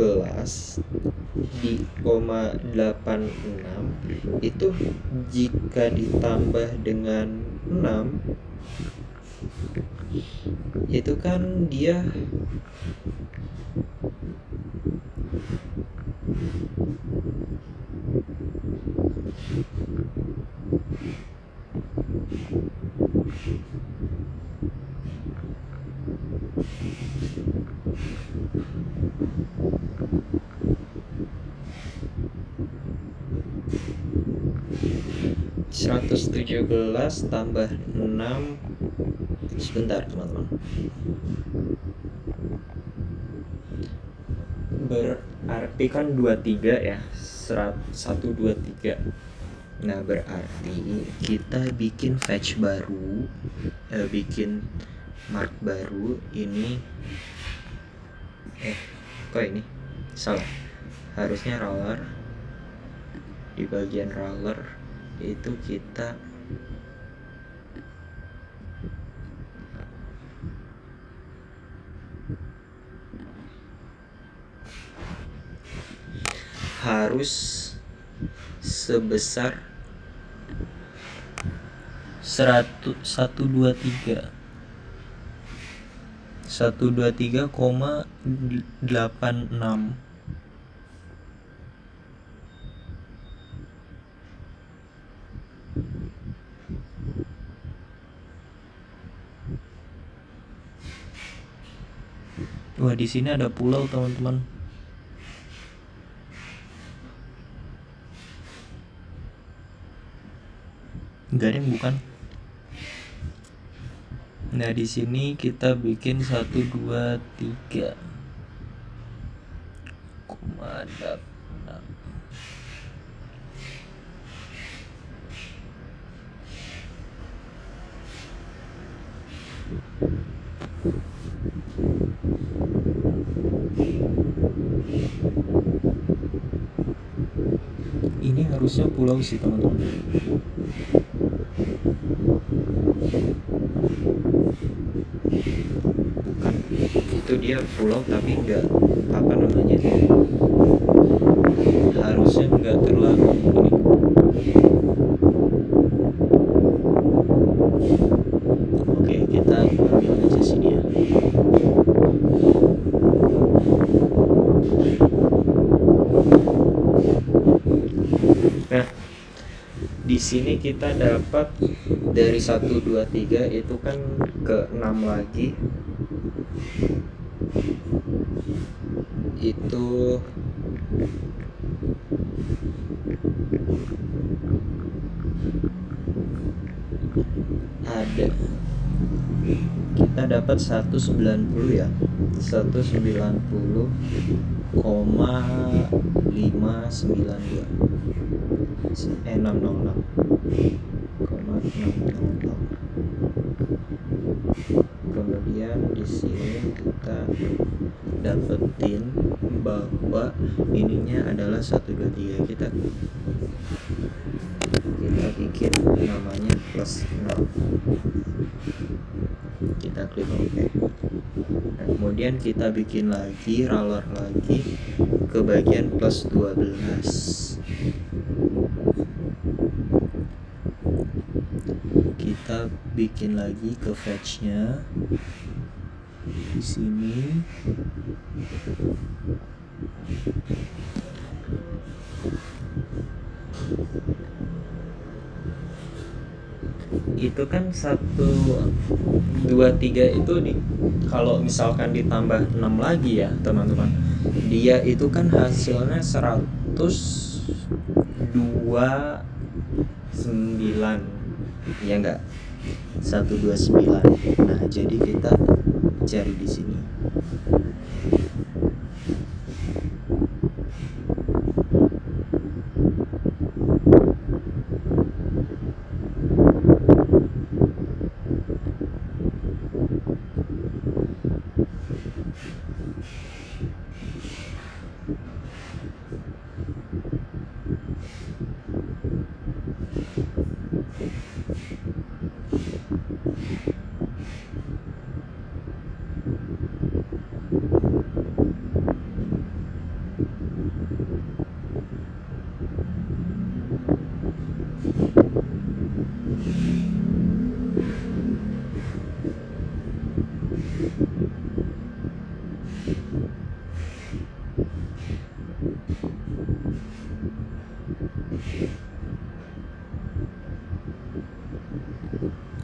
S1: di 0,86 itu jika ditambah dengan 6 itu kan dia (117 tambah 6). Sebentar, teman-teman. Berarti kan 23 ya. 123. Nah, berarti kita bikin fetch baru, bikin mark baru ini. Kok ini salah? Harusnya roller. Di bagian roller itu kita harus sebesar 123,86. Wah, di sini ada pulau, teman-teman. Garing bukan? Nah, di sini kita bikin 123,86. Ini harusnya pulau sih, teman-teman. Bukan, itu dia pulau tapi enggak harusnya enggak terlalu ini. Oke, kita ambil aja sini ya. Nah, di sini kita dapat dari 123 itu kan ke 6 lagi. Itu ada kita dapat 190 ya, 190,592 600,600. Kemudian di sini kita dapetin bahwa ininya adalah 123. Kita bikin namanya plus 0. Kita klik OK. Nah, kemudian kita bikin lagi roller lagi ke bagian plus 12. Kita bikin lagi ke fetch-nya di sini. Itu kan 123 itu kalau misalkan ditambah 6 lagi ya teman-teman, dia itu kan hasilnya 129 ya enggak, 129. Nah jadi kita cari di sini.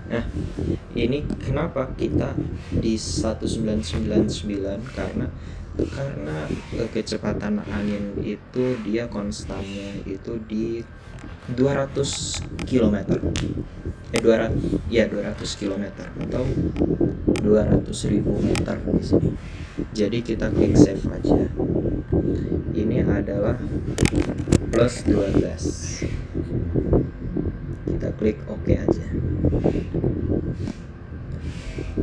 S1: Nah, ini kenapa kita di 1999 karena kecepatan angin itu dia konstannya itu di 200 km. 200 km atau 200.000 meter di sini. Jadi kita klik save aja. Ini adalah plus 12. Kita klik OK aja.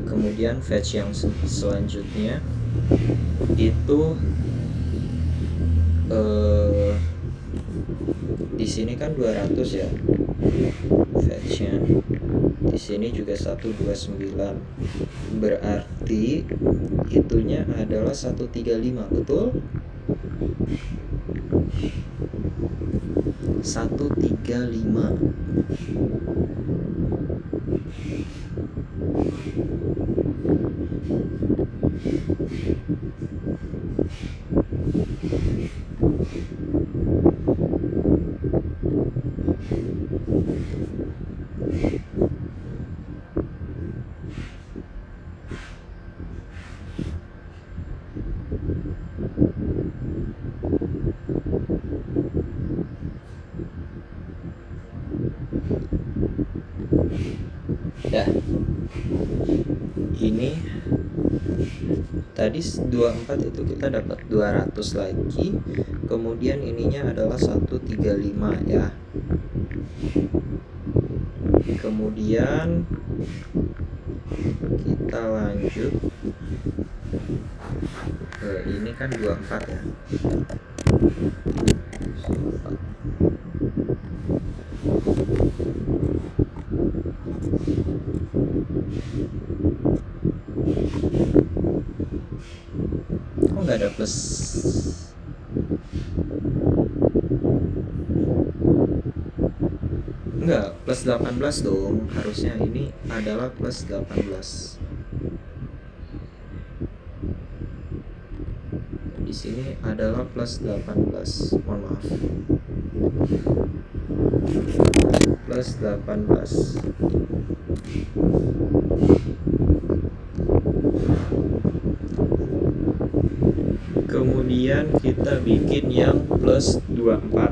S1: Kemudian fetch yang selanjutnya itu di sini kan 200 ya fetchnya, di sini juga 129, berarti itunya adalah 135, betul? 135. Dah. Ini tadi 24 itu kita dapat 200 lagi. Kemudian ininya adalah 135 ya. Kemudian kita lanjut ke ini kan 24 ya. 24. Kok nggak ada plus? Enggak, plus 18 dong. Harusnya ini adalah plus 18. Di sini adalah plus 18. Mohon maaf. Plus 18. kemudian kita bikin yang plus 24.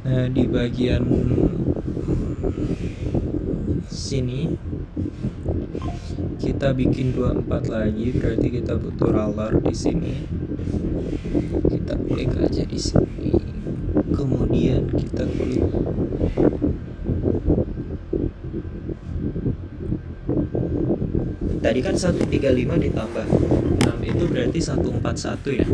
S1: Nah, di bagian sini kita bikin 24 lagi, berarti kita butuh roller di sini. Kita klik aja di sini. Kemudian kita klik tadi kan 135 ditambah 6 itu berarti 141 ya.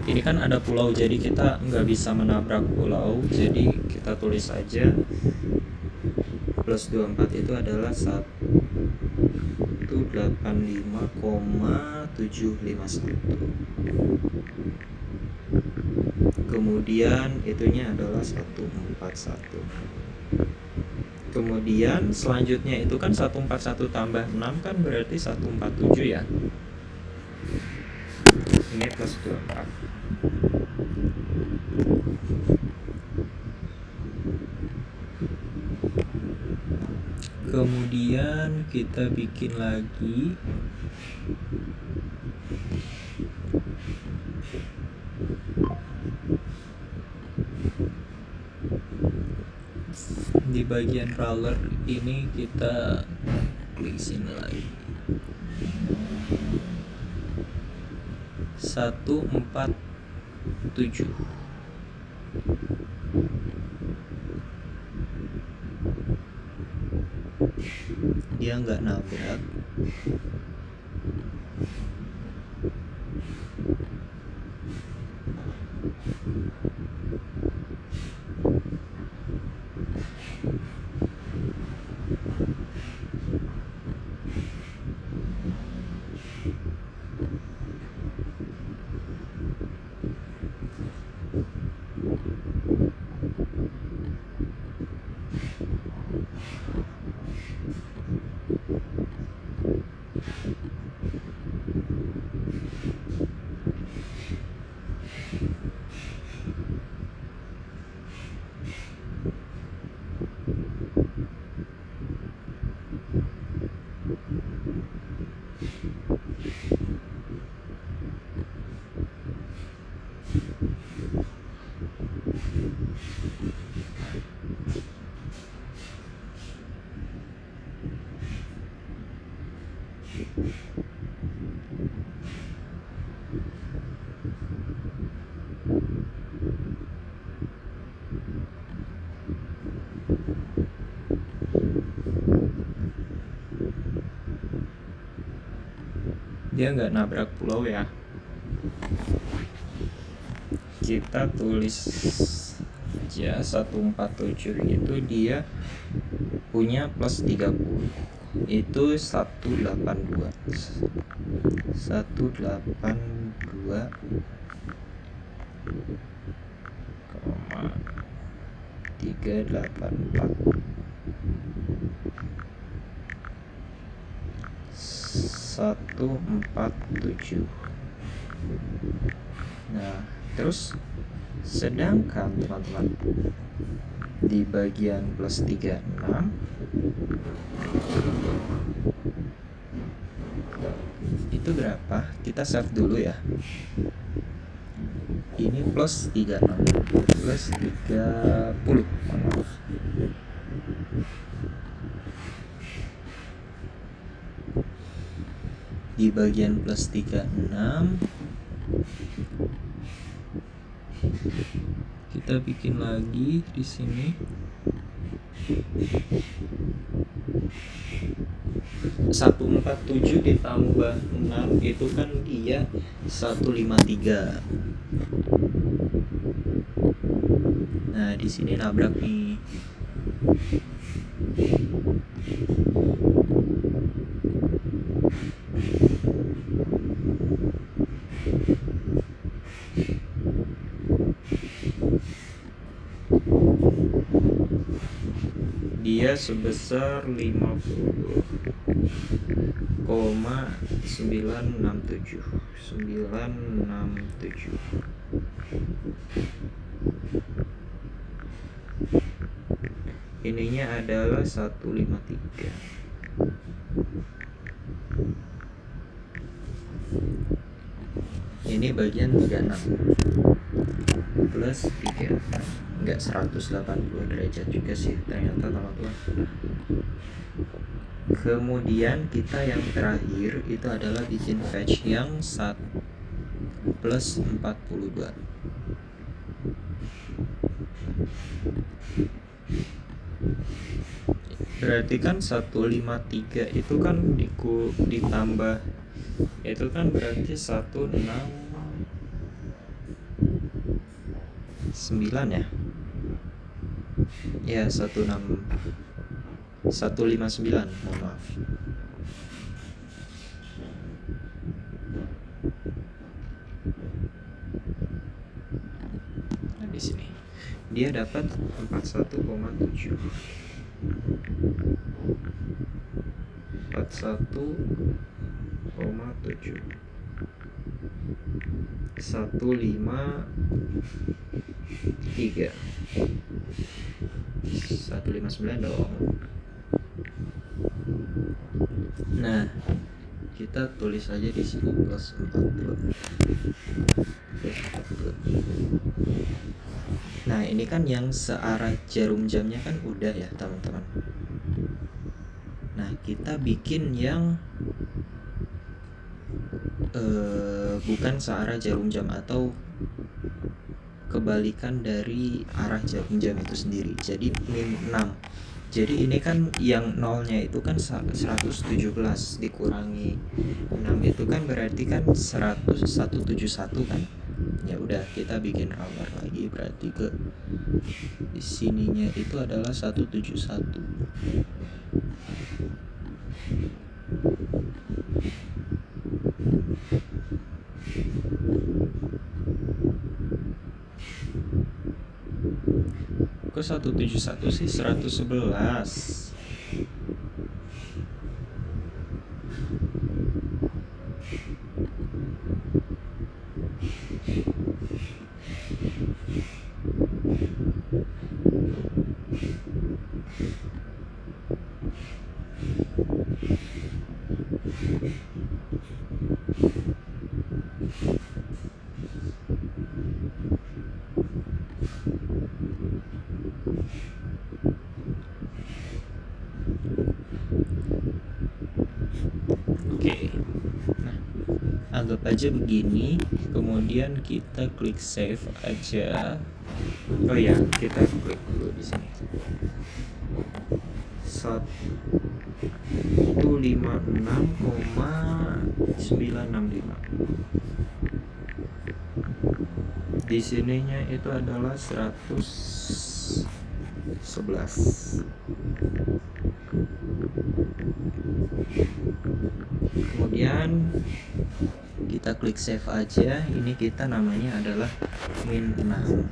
S1: Ini kan ada pulau, jadi kita nggak bisa menabrak pulau, jadi kita tulis aja plus 24 itu adalah 185,751. Kemudian itunya adalah 141. Kemudian selanjutnya itu kan 141 tambah 6 kan berarti 147 ya. Ini plus 24. Kemudian kita bikin lagi di bagian roller ini, kita klik sini lagi 147. Dia nggak nabrak. Dia nggak nabrak pulau ya. Kita tulis aja 147 itu dia punya plus 30, itu 182 384 147. Nah, terus sedangkan teman-teman di bagian plus 36 itu berapa? Kita save dulu ya. Ini plus 36 plus 30. Di bagian plus 36 Kita bikin lagi di sini. 147 ditambah 6 itu kan dia 153. Nah, di sini nabrak nih. Dia sebesar 50,967. Ininya adalah 153. Ini bagian 36 plus 3, enggak 180 derajat juga sih ternyata teman-teman. Kemudian kita yang terakhir itu adalah bikin fetch yang 1 plus 42. Berarti kan 153 itu kan ditambah, itu kan berarti 169 ya. Ya 159, mohon maaf. Nah, di sini dia dapat 41,7. 41,7 153 159 dong. Nah, kita tulis aja di sini plus 42. Nah, ini kan yang searah jarum jamnya kan udah ya teman-teman. Nah, kita bikin yang bukan searah jarum jam atau kebalikan dari arah jarum jam itu sendiri. Jadi min 6. Jadi ini kan yang nolnya itu kan 117 dikurangi 6 itu kan berarti kan 171 kan. Ya udah, kita bikin roller lagi, berarti ke di sininya itu adalah 171. Kok 171 sih? 111. Oke. Nah, anggap aja begini, kemudian kita klik save aja. Oh ya, kita klik dulu di sini. 156,965. Di sininya itu adalah 111. Kemudian kita klik save aja. Ini kita namanya adalah min 6.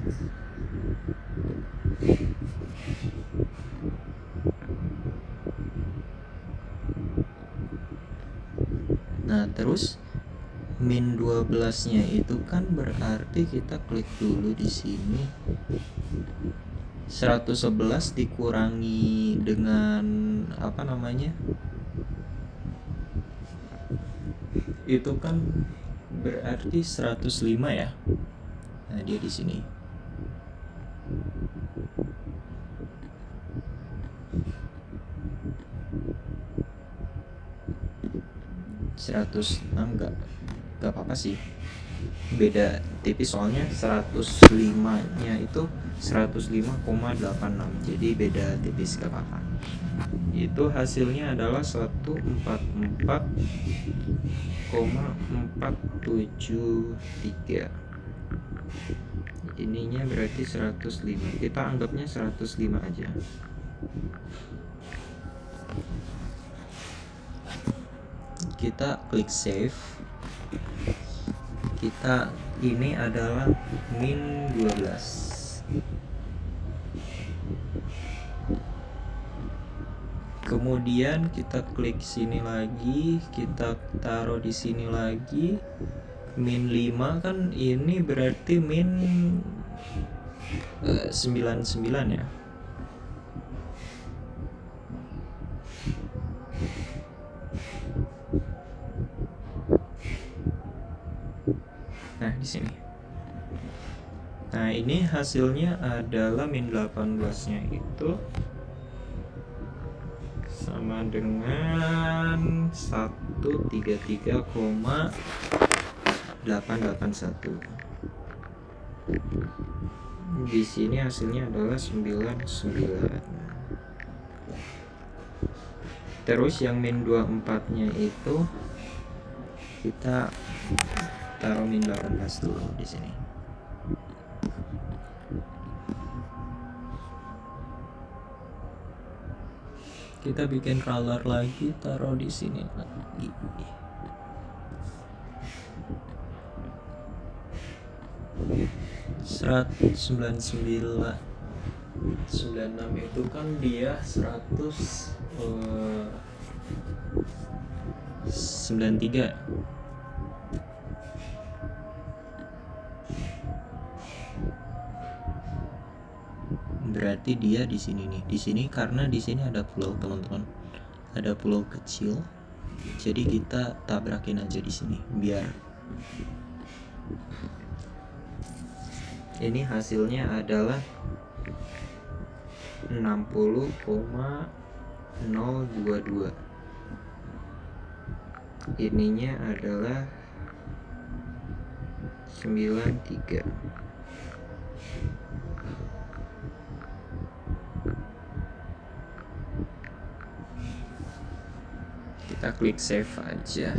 S1: Nah, terus min 12-nya itu kan berarti kita klik dulu di sini. 111 dikurangi dengan apa namanya? Itu kan berarti 105 ya. Nah, dia di sini. Enggak apa-apa sih. beda tipis soalnya 105 nya itu 105,86, jadi beda tipis gak apa-apa. Itu hasilnya adalah 144,473. Ininya berarti 105, kita anggapnya 105 aja. Kita klik save. Kita ini adalah min 12. Kemudian kita klik sini lagi, kita taruh di sini lagi. Min 5 kan ini berarti min 99 ya. Nah, di sini. Nah, ini hasilnya adalah min 18-nya itu sama dengan 133,881. Di sini hasilnya adalah 99. Terus yang min 24-nya itu kita taruh min 18 dulu di sini. Kita bikin roller lagi, taruh di sini lagi. $199.96 itu kan dia 193. Berarti dia di sini nih. Di sini karena di sini ada pulau, teman-teman. Ada pulau kecil. Jadi kita tabrakin aja di sini biar ini hasilnya adalah 60,022. Ininya adalah 93. Kita klik save aja.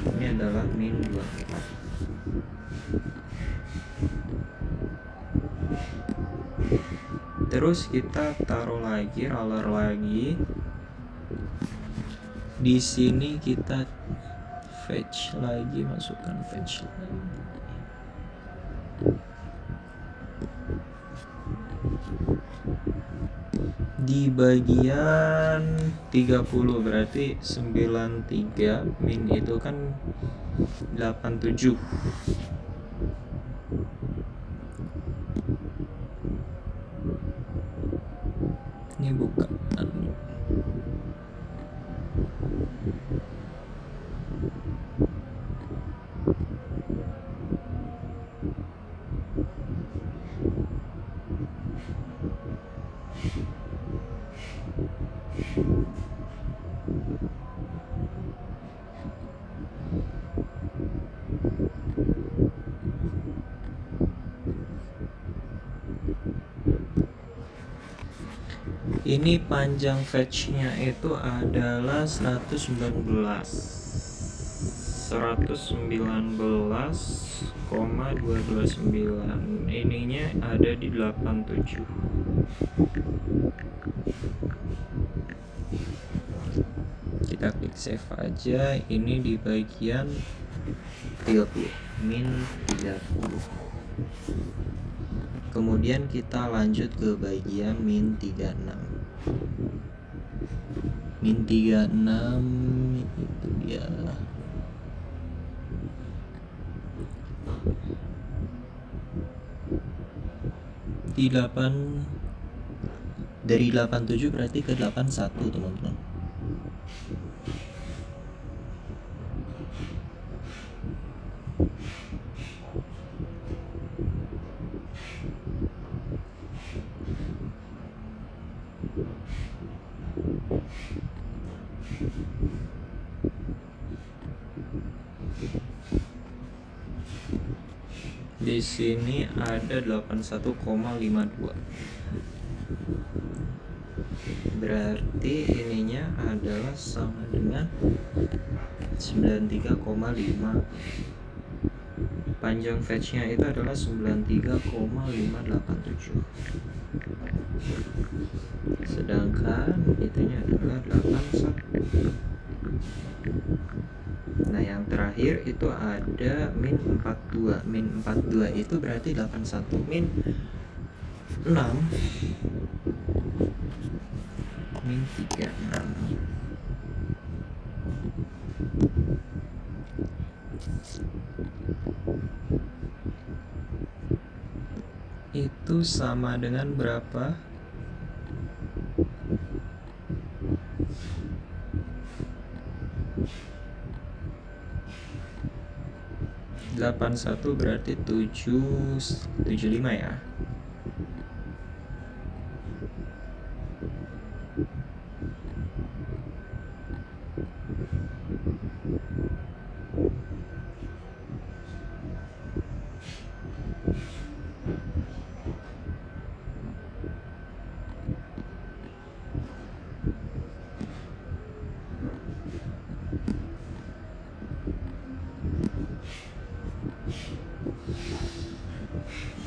S1: Ini adalah min 24. Terus kita taruh lagi, roller lagi. Di sini kita fetch lagi, masukkan fetch lagi. Di bagian 30 berarti 93 min itu kan 87. Ini buka. Ini panjang fetch-nya itu adalah 119,229. Ininya ada di 87. Kita klik save aja. Ini di bagian 30, min 30. Kemudian kita lanjut ke bagian min 36. Min 36 itu dia. Di 8 dari 87 berarti ke 81, teman-teman. Di sini ada 81,52. Berarti ininya adalah sama dengan 93,5. Panjang fetch-nya itu adalah 93,587. Sedangkan itunya adalah 81. Nah, yang terakhir itu ada min 42. Min 42 itu berarti 81 min 6 min 36. Itu sama dengan berapa? 81 berarti 775 ya.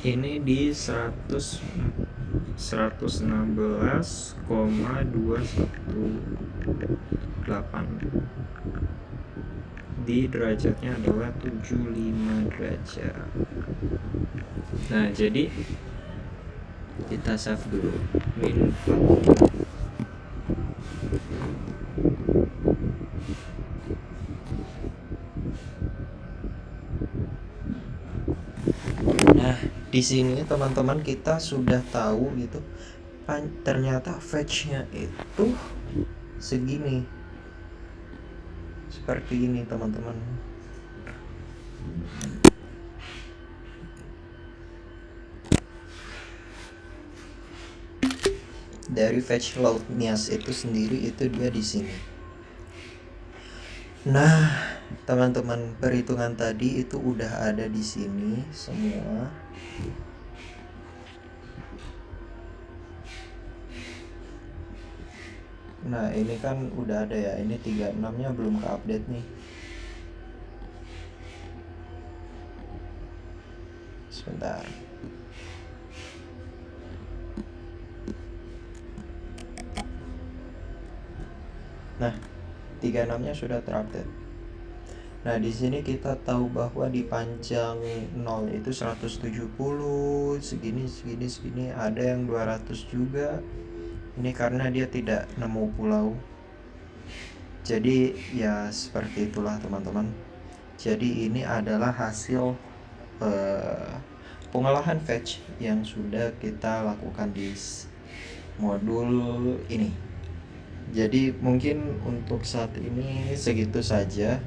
S1: Ini di 116,218. Di derajatnya adalah 75 derajat. Nah, jadi kita save dulu min 4. Nah, di sini teman-teman kita sudah tahu gitu. Ternyata fetch-nya itu segini. Seperti ini, teman-teman. Dari fetch load-nya itu sendiri itu dia di sini. Nah, teman-teman, perhitungan tadi itu udah ada di sini semua. Nah, ini kan udah ada ya. Ini 36-nya belum ke-update nih. Sebentar. Nah, 36-nya sudah terupdate. Nah, di sini kita tahu bahwa di panjang 0 itu 170, segini, ada yang 200 juga. Ini karena dia tidak nemu pulau. Jadi ya seperti itulah, teman-teman. Jadi ini adalah hasil pengolahan fetch yang sudah kita lakukan di modul ini. Jadi mungkin untuk saat ini segitu saja.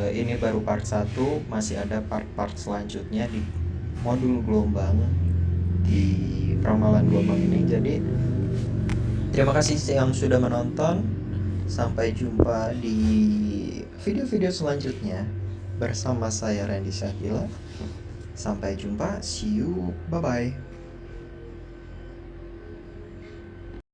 S1: Ini baru part 1, masih ada part-part selanjutnya di modul gelombang, di ramalan gelombang ini. Jadi terima kasih yang sudah menonton. Sampai jumpa di video-video selanjutnya bersama saya Randy Syakila. Sampai jumpa, see you, bye-bye.